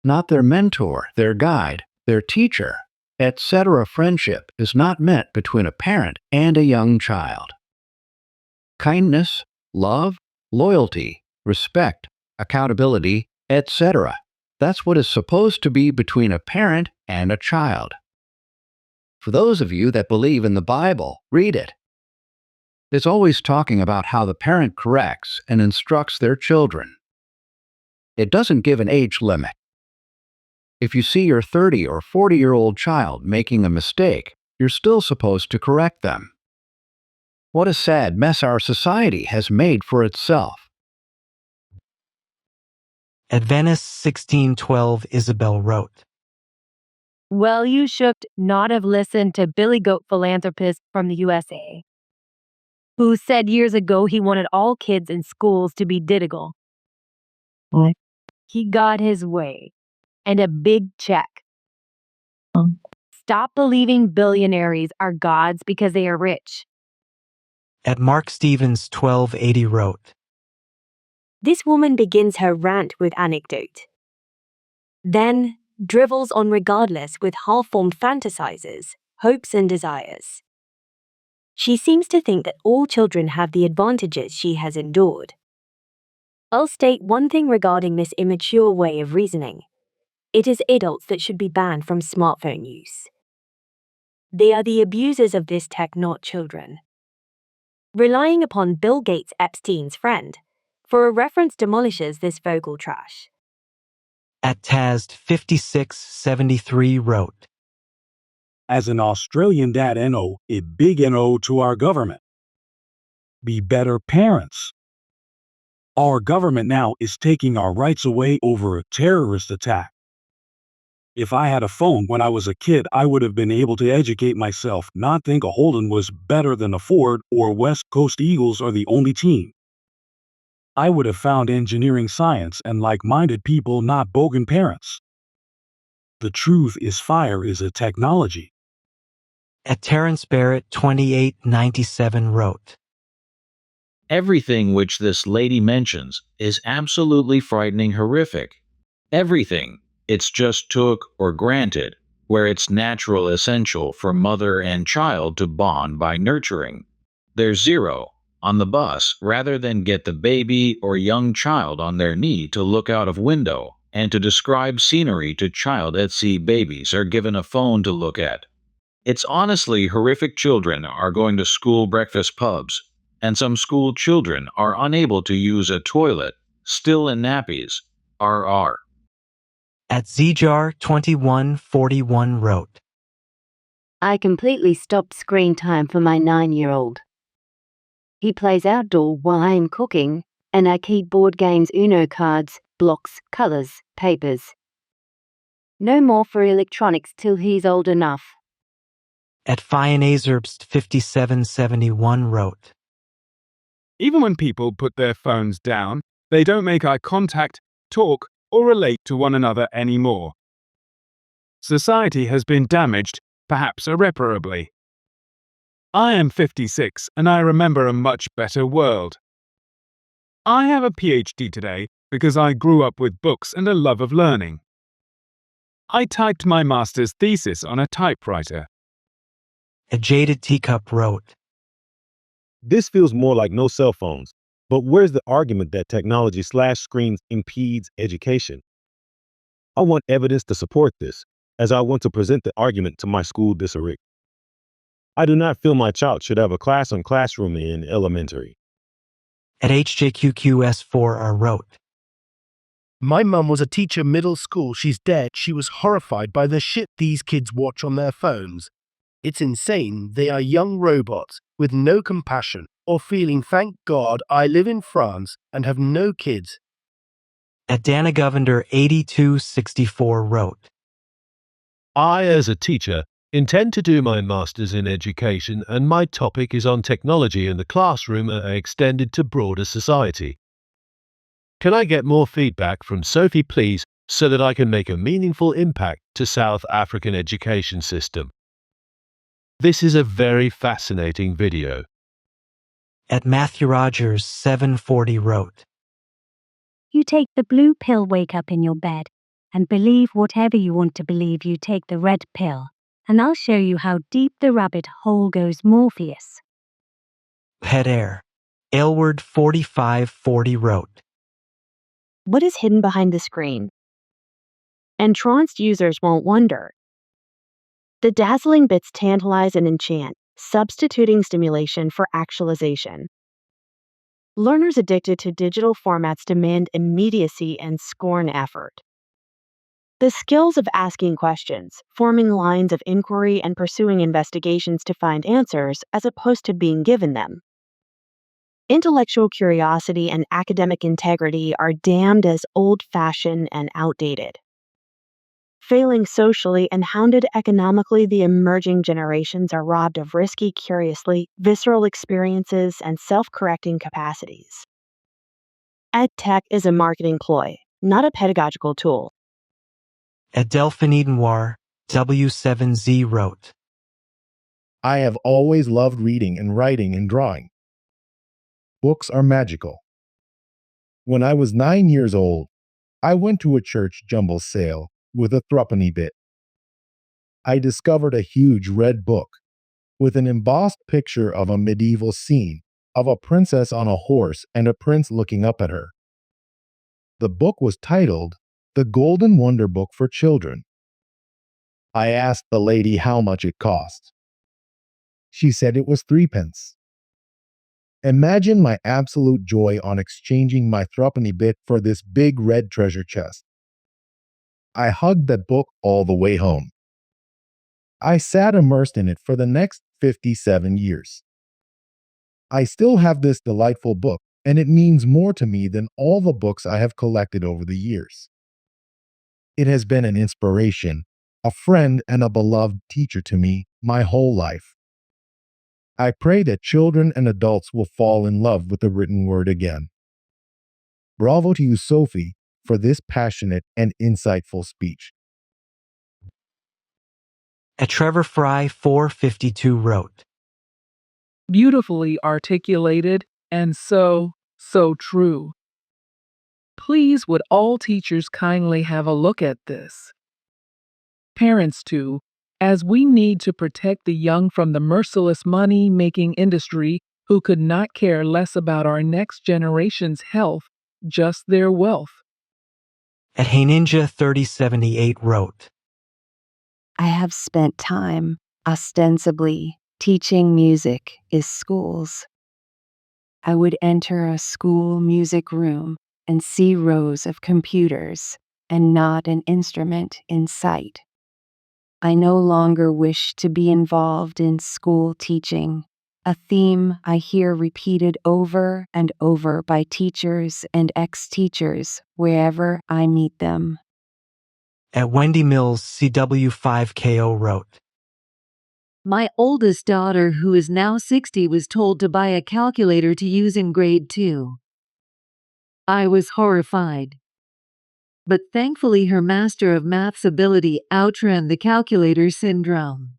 not their mentor, their guide, their teacher, etc. Friendship is not meant between a parent and a young child. Kindness, love, loyalty, respect, accountability, etc. That's what is supposed to be between a parent and a child. For those of you that believe in the Bible, read it. It's always talking about how the parent corrects and instructs their children. It doesn't give an age limit. If you see your 30 or 40-year-old child making a mistake, you're still supposed to correct them. What a sad mess our society has made for itself. At Venice 1612 Isabel wrote, Well, you should not have listened to Billy Goat philanthropist from the USA, who said years ago he wanted all kids in schools to be digital. He got his way, and a big check. Stop believing billionaires are gods because they are rich. At Mark Stevens 1280 wrote, This woman begins her rant with anecdote, then drivels on regardless with half-formed fantasizes, hopes and desires. She seems to think that all children have the advantages she has endured. I'll state one thing regarding this immature way of reasoning. It is adults that should be banned from smartphone use. They are the abusers of this tech, not children. Relying upon Bill Gates, Epstein's friend, for a reference demolishes this vocal trash. At Tazd 5673 wrote, As an Australian dad NO, a big NO to our government. Be better parents. Our government now is taking our rights away over a terrorist attack. If I had a phone when I was a kid, I would have been able to educate myself, not think a Holden was better than a Ford or West Coast Eagles are the only team. I would have found engineering science and like-minded people, not bogan parents. The truth is fire is a technology. At Terrence Barrett 2897 wrote, Everything which this lady mentions is absolutely frightening horrific. Everything. It's just took or granted, where it's natural essential for mother and child to bond by nurturing. There's zero on the bus rather than get the baby or young child on their knee to look out of window and to describe scenery to child at sea. Babies are given a phone to look at. It's honestly horrific. Children are going to school breakfast pubs, and some school children are unable to use a toilet, still in nappies. RR. At Zjar 2141 wrote, I completely stopped screen time for my 9-year-old. He plays outdoor while I am cooking, and I keep board games, Uno cards, blocks, colors, papers. No more for electronics till he's old enough. At Fianazerbst 5771 wrote, Even when people put their phones down, they don't make eye contact, talk, or relate to one another anymore. Society has been damaged, perhaps irreparably. I am 56 and I remember a much better world. I have a PhD today because I grew up with books and a love of learning. I typed my master's thesis on a typewriter. A Jaded Teacup wrote, This feels more like no cell phones, but where's the argument that technology/screens impedes education? I want evidence to support this, as I want to present the argument to my school district. I do not feel my child should have a classroom in elementary. At HJQQS4R wrote, My mum was a teacher middle school. She's dead. She was horrified by the shit these kids watch on their phones. It's insane. They are young robots with no compassion or feeling. Thank God I live in France and have no kids. At Dana Govender 8264 wrote, I, as a teacher, intend to do my master's in education, and my topic is on technology in the classroom extended to broader society. Can I get more feedback from Sophie, please, so that I can make a meaningful impact to South African education system? This is a very fascinating video. At Matthew Rogers 740 wrote, You take the blue pill, wake up in your bed, and believe whatever you want to believe. You take the red pill, and I'll show you how deep the rabbit hole goes. Morpheus. Head Air Aylward 4540 wrote, What is hidden behind the screen? Entranced users won't wonder. The dazzling bits tantalize and enchant, substituting stimulation for actualization. Learners addicted to digital formats demand immediacy and scorn effort. The skills of asking questions, forming lines of inquiry, and pursuing investigations to find answers as opposed to being given them. Intellectual curiosity and academic integrity are damned as old-fashioned and outdated. Failing socially and hounded economically, the emerging generations are robbed of risky, curiously visceral experiences and self-correcting capacities. EdTech is a marketing ploy, not a pedagogical tool. At Delphine Edenoir W7Z wrote, I have always loved reading and writing and drawing. Books are magical. When I was 9 years old, I went to a church jumble sale with a threepenny bit. I discovered a huge red book with an embossed picture of a medieval scene of a princess on a horse and a prince looking up at her. The book was titled The Golden Wonder Book for Children. I asked the lady how much it cost. She said it was 3p. Imagine my absolute joy on exchanging my threepenny bit for this big red treasure chest. I hugged that book all the way home. I sat immersed in it for the next 57 years. I still have this delightful book, and it means more to me than all the books I have collected over the years. It has been an inspiration, a friend, and a beloved teacher to me my whole life. I pray that children and adults will fall in love with the written word again. Bravo to you, Sophie, for this passionate and insightful speech. A Trevor Fry 452 wrote, Beautifully articulated and so true. Please would all teachers kindly have a look at this. Parents too, as we need to protect the young from the merciless money-making industry who could not care less about our next generation's health, just their wealth. At Hey Ninja 3078 wrote, I have spent time, ostensibly, teaching music in schools. I would enter a school music room and see rows of computers and not an instrument in sight. I no longer wish to be involved in school teaching, a theme I hear repeated over and over by teachers and ex-teachers wherever I meet them. At Wendy Mills CW5KO wrote, My oldest daughter, who is now 60, was told to buy a calculator to use in grade 2. I was horrified. But thankfully her master of maths ability outran the calculator syndrome.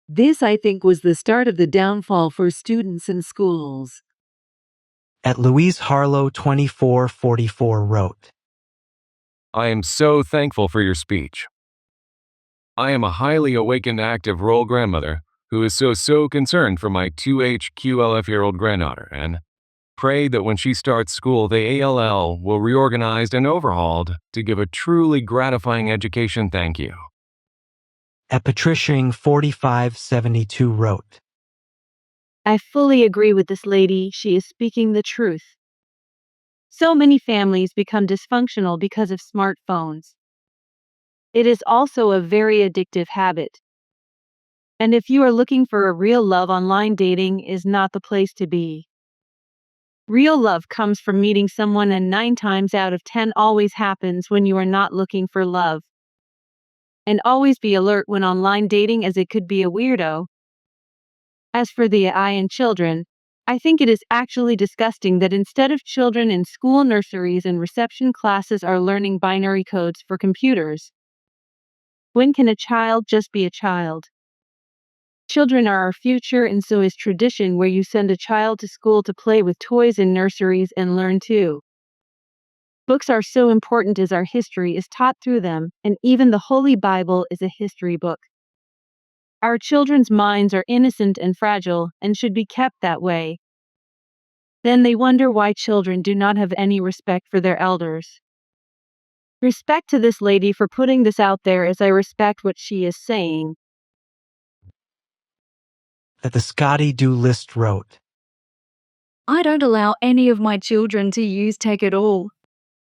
This, I think, was the start of the downfall for students in schools. At Louise Harlow 2444 wrote, I am so thankful for your speech. I am a highly awakened active role grandmother who is so concerned for my 2HQLF-year-old granddaughter and pray that when she starts school the ALL will reorganized and overhauled to give a truly gratifying education. Thank you. At Patrician 4572 wrote, I fully agree with this lady. She is speaking the truth. So many families become dysfunctional because of smartphones. It is also a very addictive habit. And if you are looking for a real love, online dating is not the place to be. Real love comes from meeting someone, and 9 times out of 10 always happens when you are not looking for love. And always be alert when online dating, as it could be a weirdo. As for the AI and children, I think it is actually disgusting that instead of children in school nurseries and reception classes are learning binary codes for computers. When can a child just be a child? Children are our future, and so is tradition, where you send a child to school to play with toys in nurseries and learn too. Books are so important as our history is taught through them, and even the Holy Bible is a history book. Our children's minds are innocent and fragile, and should be kept that way. Then they wonder why children do not have any respect for their elders. Respect to this lady for putting this out there, as I respect what she is saying. At the Scotty Do List wrote, I don't allow any of my children to use tech at all.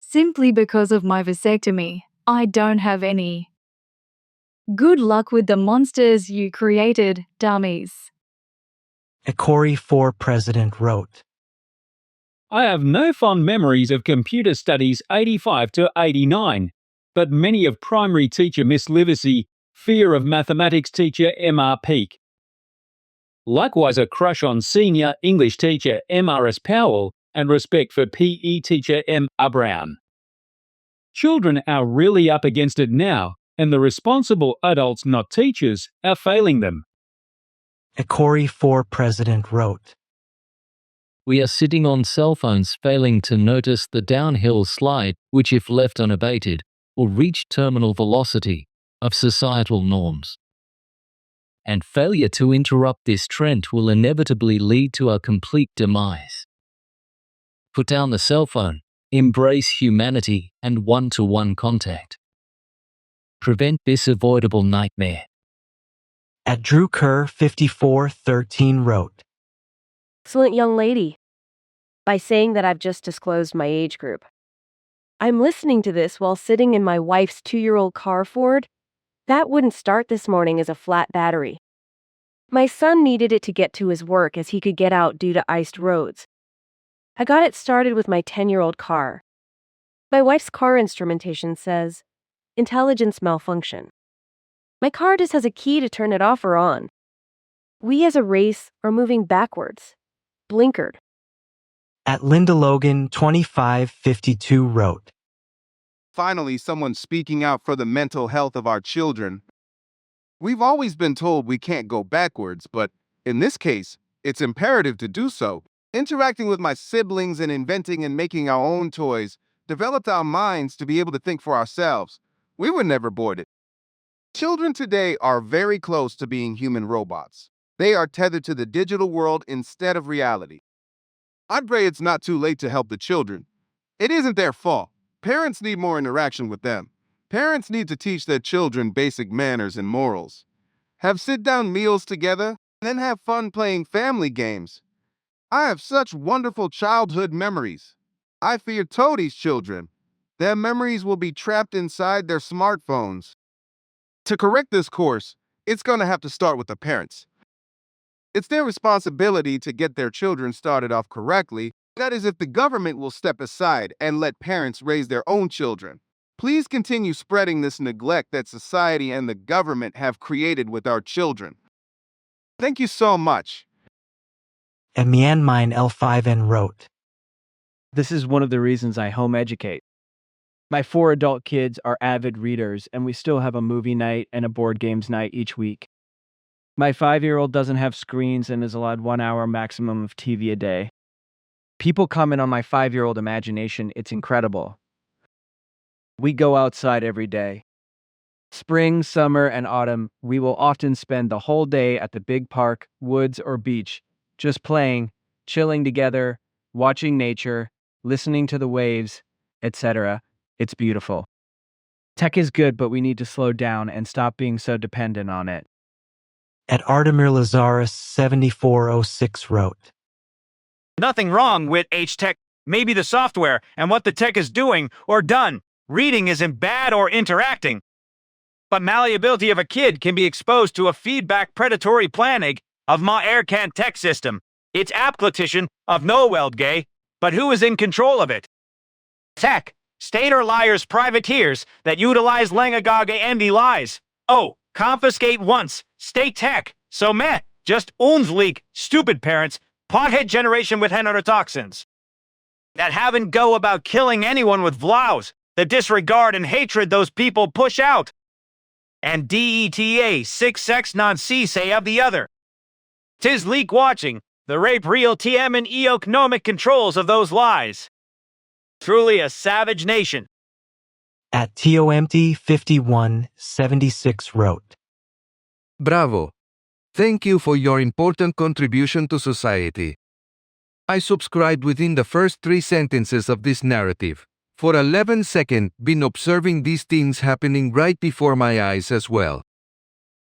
Simply because of my vasectomy, I don't have any. Good luck with the monsters you created, dummies. At Corey 4 President wrote, I have no fond memories of computer studies 85 to 89, but many of primary teacher Miss Livesey, fear of mathematics teacher M.R. Peake. Likewise a crush on senior English teacher M.R.S. Powell and respect for PE teacher M.R. Brown. Children are really up against it now, and the responsible adults, not teachers, are failing them. A Corey for President wrote, We are sitting on cell phones failing to notice the downhill slide, which if left unabated, will reach terminal velocity of societal norms. And failure to interrupt this trend will inevitably lead to our complete demise. Put down the cell phone, embrace humanity and one-to-one contact. Prevent this avoidable nightmare. At Drew Kerr 5413 wrote, Excellent young lady. By saying that I've just disclosed my age group. I'm listening to this while sitting in my wife's 2-year-old car Ford. That wouldn't start this morning as a flat battery. My son needed it to get to his work as he could get out due to iced roads. I got it started with my 10-year-old car. My wife's car instrumentation says, intelligence malfunction. My car just has a key to turn it off or on. We as a race are moving backwards. Blinkered. At Linda Logan 2552 wrote, Finally, someone speaking out for the mental health of our children. We've always been told we can't go backwards, but in this case, it's imperative to do so. Interacting with my siblings and inventing and making our own toys developed our minds to be able to think for ourselves. We were never bored. Children today are very close to being human robots. They are tethered to the digital world instead of reality. I pray it's not too late to help the children. It isn't their fault. Parents need more interaction with them. Parents need to teach their children basic manners and morals. Have sit-down meals together, and then have fun playing family games. I have such wonderful childhood memories. I fear Toadie's children. Their memories will be trapped inside their smartphones. To correct this course, it's going to have to start with the parents. It's their responsibility to get their children started off correctly. That is, if the government will step aside and let parents raise their own children. Please continue spreading this neglect that society and the government have created with our children. Thank you so much. And Mianmine L5N wrote, This is one of the reasons I home educate. My 4 adult kids are avid readers, and we still have a movie night and a board games night each week. My 5-year-old doesn't have screens and is allowed 1 hour maximum of TV a day. People comment on my 5-year-old imagination. It's incredible. We go outside every day. Spring, summer, and autumn, we will often spend the whole day at the big park, woods, or beach, just playing, chilling together, watching nature, listening to the waves, etc. It's beautiful. Tech is good, but we need to slow down and stop being so dependent on it. At Artemir Lazarus 7406 wrote, Nothing wrong with EdTech, maybe the software and what the tech is doing or done. Reading isn't bad or interacting. But malleability of a kid can be exposed to a feedback predatory planning of my Aircan tech system. It's application of no weld gay, but who is in control of it? Tech, state or liars privateers that utilize Langagage MD lies. Oh, confiscate once, state tech, so meh, just uns leak, stupid parents, pothead generation with henotoxins. That haven't go about killing anyone with vlows, the disregard and hatred those people push out. And DETA 6 non-C say of the other. 'Tis leak watching, the rape real TM and economic controls of those lies. Truly a savage nation. At TOMT 5176 wrote, Bravo! Thank you for your important contribution to society. I subscribed within the first 3 sentences of this narrative. For 11 seconds, been observing these things happening right before my eyes as well.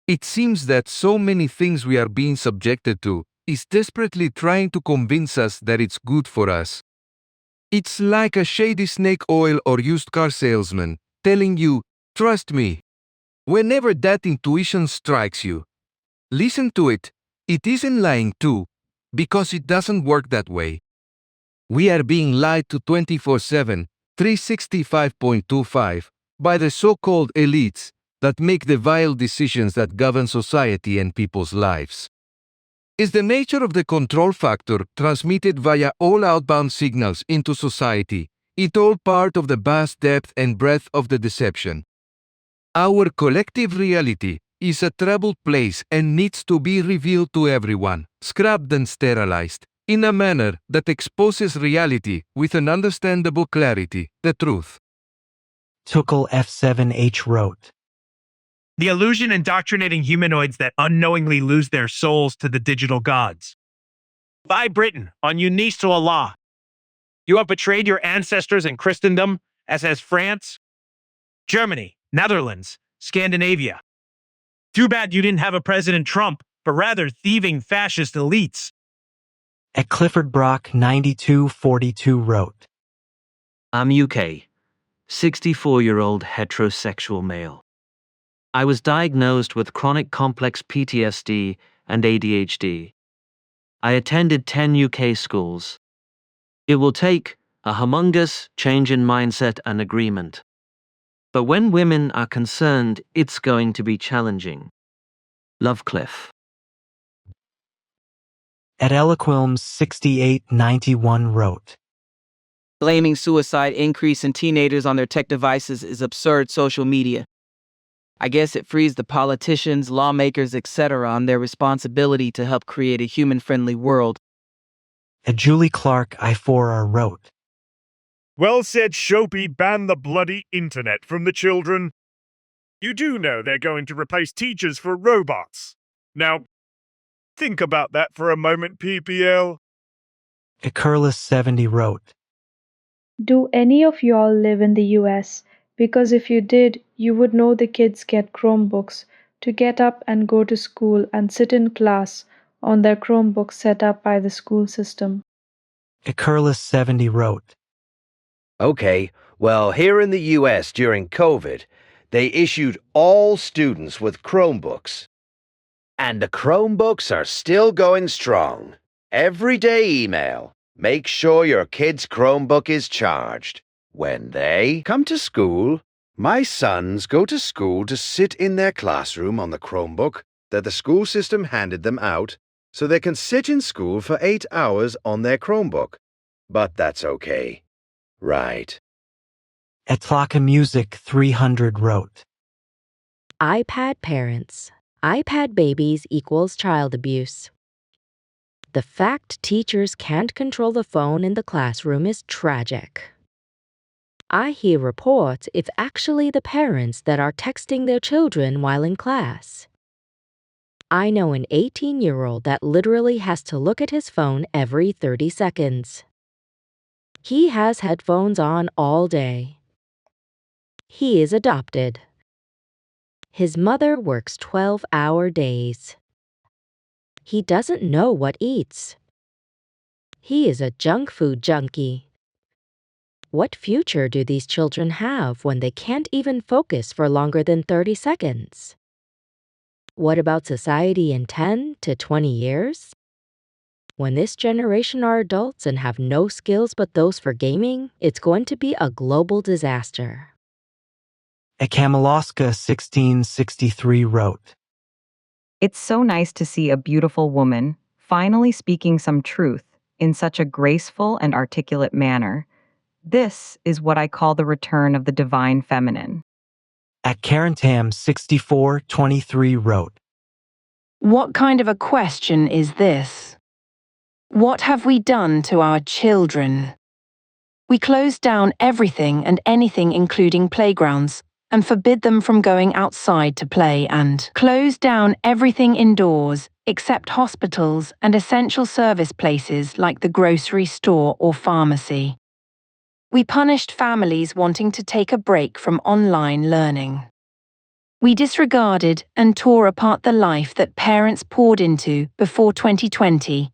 It seems that so many things we are being subjected to is desperately trying to convince us that it's good for us. It's like a shady snake oil or used car salesman telling you, trust me. Whenever that intuition strikes you, listen to it. It isn't lying too, because it doesn't work that way. We are being lied to 24/7, 365.25 by the so-called elites that make the vile decisions that govern society and people's lives. Is the nature of the control factor transmitted via all outbound signals into society, it all part of the vast depth and breadth of the deception. Our collective reality is a troubled place and needs to be revealed to everyone, scrubbed and sterilized, in a manner that exposes reality with an understandable clarity, the truth. Tukul F7H wrote. The illusion indoctrinating humanoids that unknowingly lose their souls to the digital gods. By Britain, on you knees to Allah. You have betrayed your ancestors in Christendom, as has France, Germany, Netherlands, Scandinavia. Too bad you didn't have a President Trump, but rather thieving fascist elites. At Clifford Brock 9242 wrote. I'm UK, 64-year-old heterosexual male. I was diagnosed with chronic complex PTSD and ADHD. I attended 10 UK schools. It will take a humongous change in mindset and agreement. But when women are concerned, it's going to be challenging. Love, Cliff. At Eloquilms 6891 wrote. Blaming suicide increase in teenagers on their tech devices is absurd social media. I guess it frees the politicians, lawmakers, etc. on their responsibility to help create a human-friendly world. At Julie Clark I4R wrote. Well said, Sophie, ban the bloody internet from the children. You do know they're going to replace teachers for robots. Now, think about that for a moment, PPL. At Curlis70 wrote. Do any of y'all live in the US? Because if you did, you would know the kids get Chromebooks to get up and go to school and sit in class on their Chromebooks set up by the school system. At Curlis70 wrote. Okay, well, here in the US during COVID, they issued all students with Chromebooks. And the Chromebooks are still going strong. Everyday email. Make sure your kid's Chromebook is charged. When they come to school, my sons go to school to sit in their classroom on the Chromebook that the school system handed them out so they can sit in school for 8 hours on their Chromebook. But that's okay. Right. At Tlaka Music 300 wrote. iPad parents. iPad babies equals child abuse. The fact teachers can't control the phone in the classroom is tragic. I hear reports it's actually the parents that are texting their children while in class. I know an 18-year-old that literally has to look at his phone every 30 seconds. He has headphones on all day. He is adopted. His mother works 12-hour days. He doesn't know what eats. He is a junk food junkie. What future do these children have when they can't even focus for longer than 30 seconds? What about society in 10 to 20 years? When this generation are adults and have no skills but those for gaming, it's going to be a global disaster. At Kamaloska 1663 wrote. It's so nice to see a beautiful woman finally speaking some truth in such a graceful and articulate manner. This is what I call the return of the divine feminine. At Karentam 6423 wrote. What kind of a question is this? What have we done to our children? We closed down everything and anything including playgrounds and forbid them from going outside to play and closed down everything indoors except hospitals and essential service places like the grocery store or pharmacy. We punished families wanting to take a break from online learning. We disregarded and tore apart the life that parents poured into before 2020,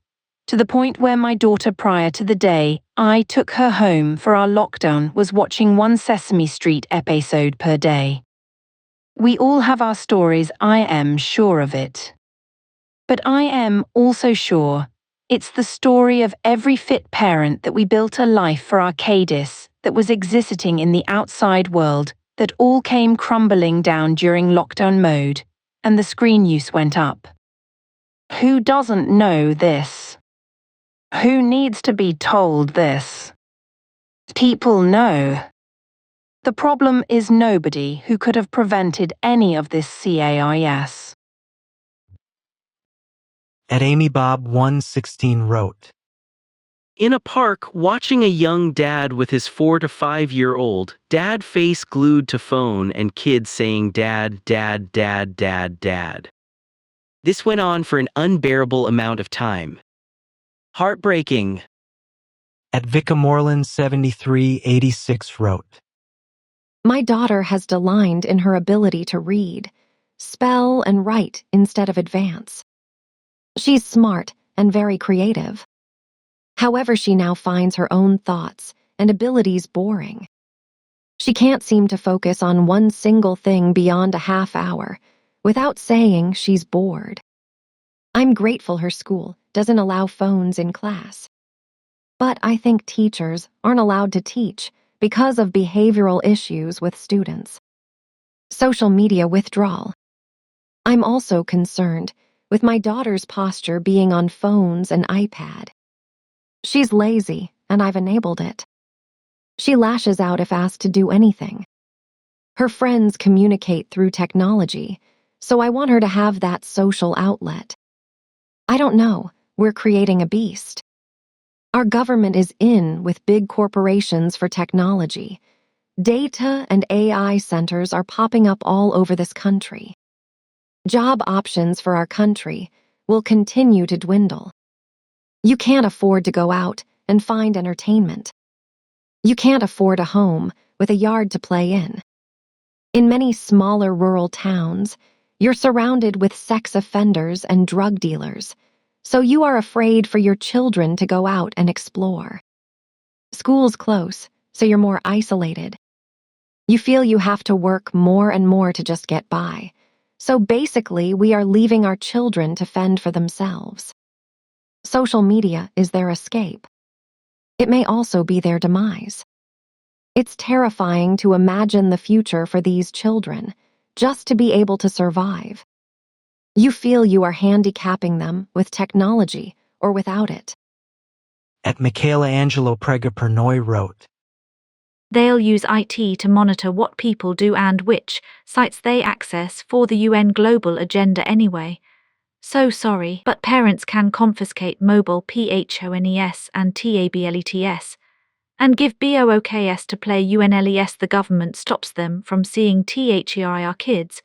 to the point where my daughter prior to the day I took her home for our lockdown was watching one Sesame Street episode per day. We all have our stories, I am sure of it. But I am also sure it's the story of every fit parent that we built a life for our kiddies that was existing in the outside world that all came crumbling down during lockdown mode and the screen use went up. Who doesn't know this? Who needs to be told this? People know. The problem is nobody who could have prevented any of this CAIS. At Amy Bob 116 wrote, In a park, watching a young dad with his 4 to 5-year-old, dad face glued to phone and kids saying dad, dad, dad, dad, dad. This went on for an unbearable amount of time. Heartbreaking. At Vicka Moreland 7386 wrote, My daughter has declined in her ability to read, spell, and write instead of advance. She's smart and very creative. However, she now finds her own thoughts and abilities boring. She can't seem to focus on one single thing beyond a half hour without saying she's bored. I'm grateful her school doesn't allow phones in class. But I think teachers aren't allowed to teach because of behavioral issues with students. Social media withdrawal. I'm also concerned with my daughter's posture being on phones and iPad. She's lazy, and I've enabled it. She lashes out if asked to do anything. Her friends communicate through technology, so I want her to have that social outlet. I don't know, we're creating a beast. Our government is in with big corporations for technology. Data and AI centers are popping up all over this country. Job options for our country will continue to dwindle. You can't afford to go out and find entertainment. You can't afford a home with a yard to play in. In many smaller rural towns, you're surrounded with sex offenders and drug dealers, so you are afraid for your children to go out and explore. School's close, so you're more isolated. You feel you have to work more and more to just get by, so basically we are leaving our children to fend for themselves. Social media is their escape. It may also be their demise. It's terrifying to imagine the future for these children, just to be able to survive. You feel you are handicapping them with technology or without it. At Michaela Angelo Prega Pernoy wrote, They'll use IT to monitor what people do and which sites they access for the UN global agenda anyway. So sorry, but parents can confiscate mobile PHONES and tablets and give BOOKS to play UNLES. The government stops them from seeing THEIR kids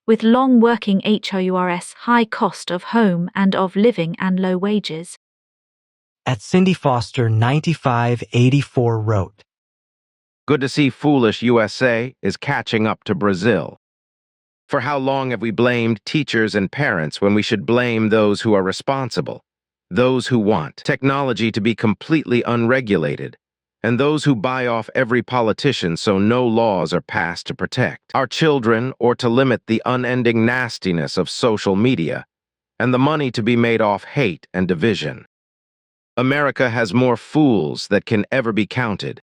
with long working HOURS, high cost of home and of living and low wages. At Cindy Foster 9584 wrote, Good to see foolish USA is catching up to Brazil. For how long have we blamed teachers and parents when we should blame those who are responsible, those who want technology to be completely unregulated, and those who buy off every politician so no laws are passed to protect our children or to limit the unending nastiness of social media and the money to be made off hate and division? America has more fools that can ever be counted.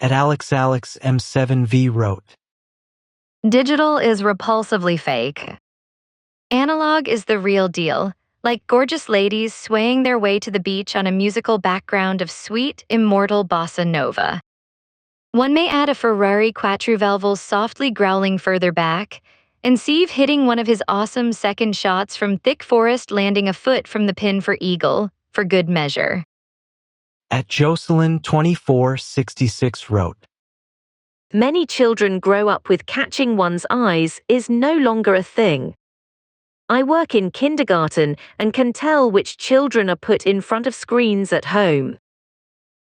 At Alex M7V wrote, Digital is repulsively fake. Analog is the real deal, like gorgeous ladies swaying their way to the beach on a musical background of sweet, immortal bossa nova. One may add a Ferrari Quattrovalvole softly growling further back, and Steve hitting one of his awesome second shots from thick forest landing a foot from the pin for eagle, for good measure. At Jocelyn 2466 wrote, Many children grow up with catching one's eyes is no longer a thing. I work in kindergarten and can tell which children are put in front of screens at home.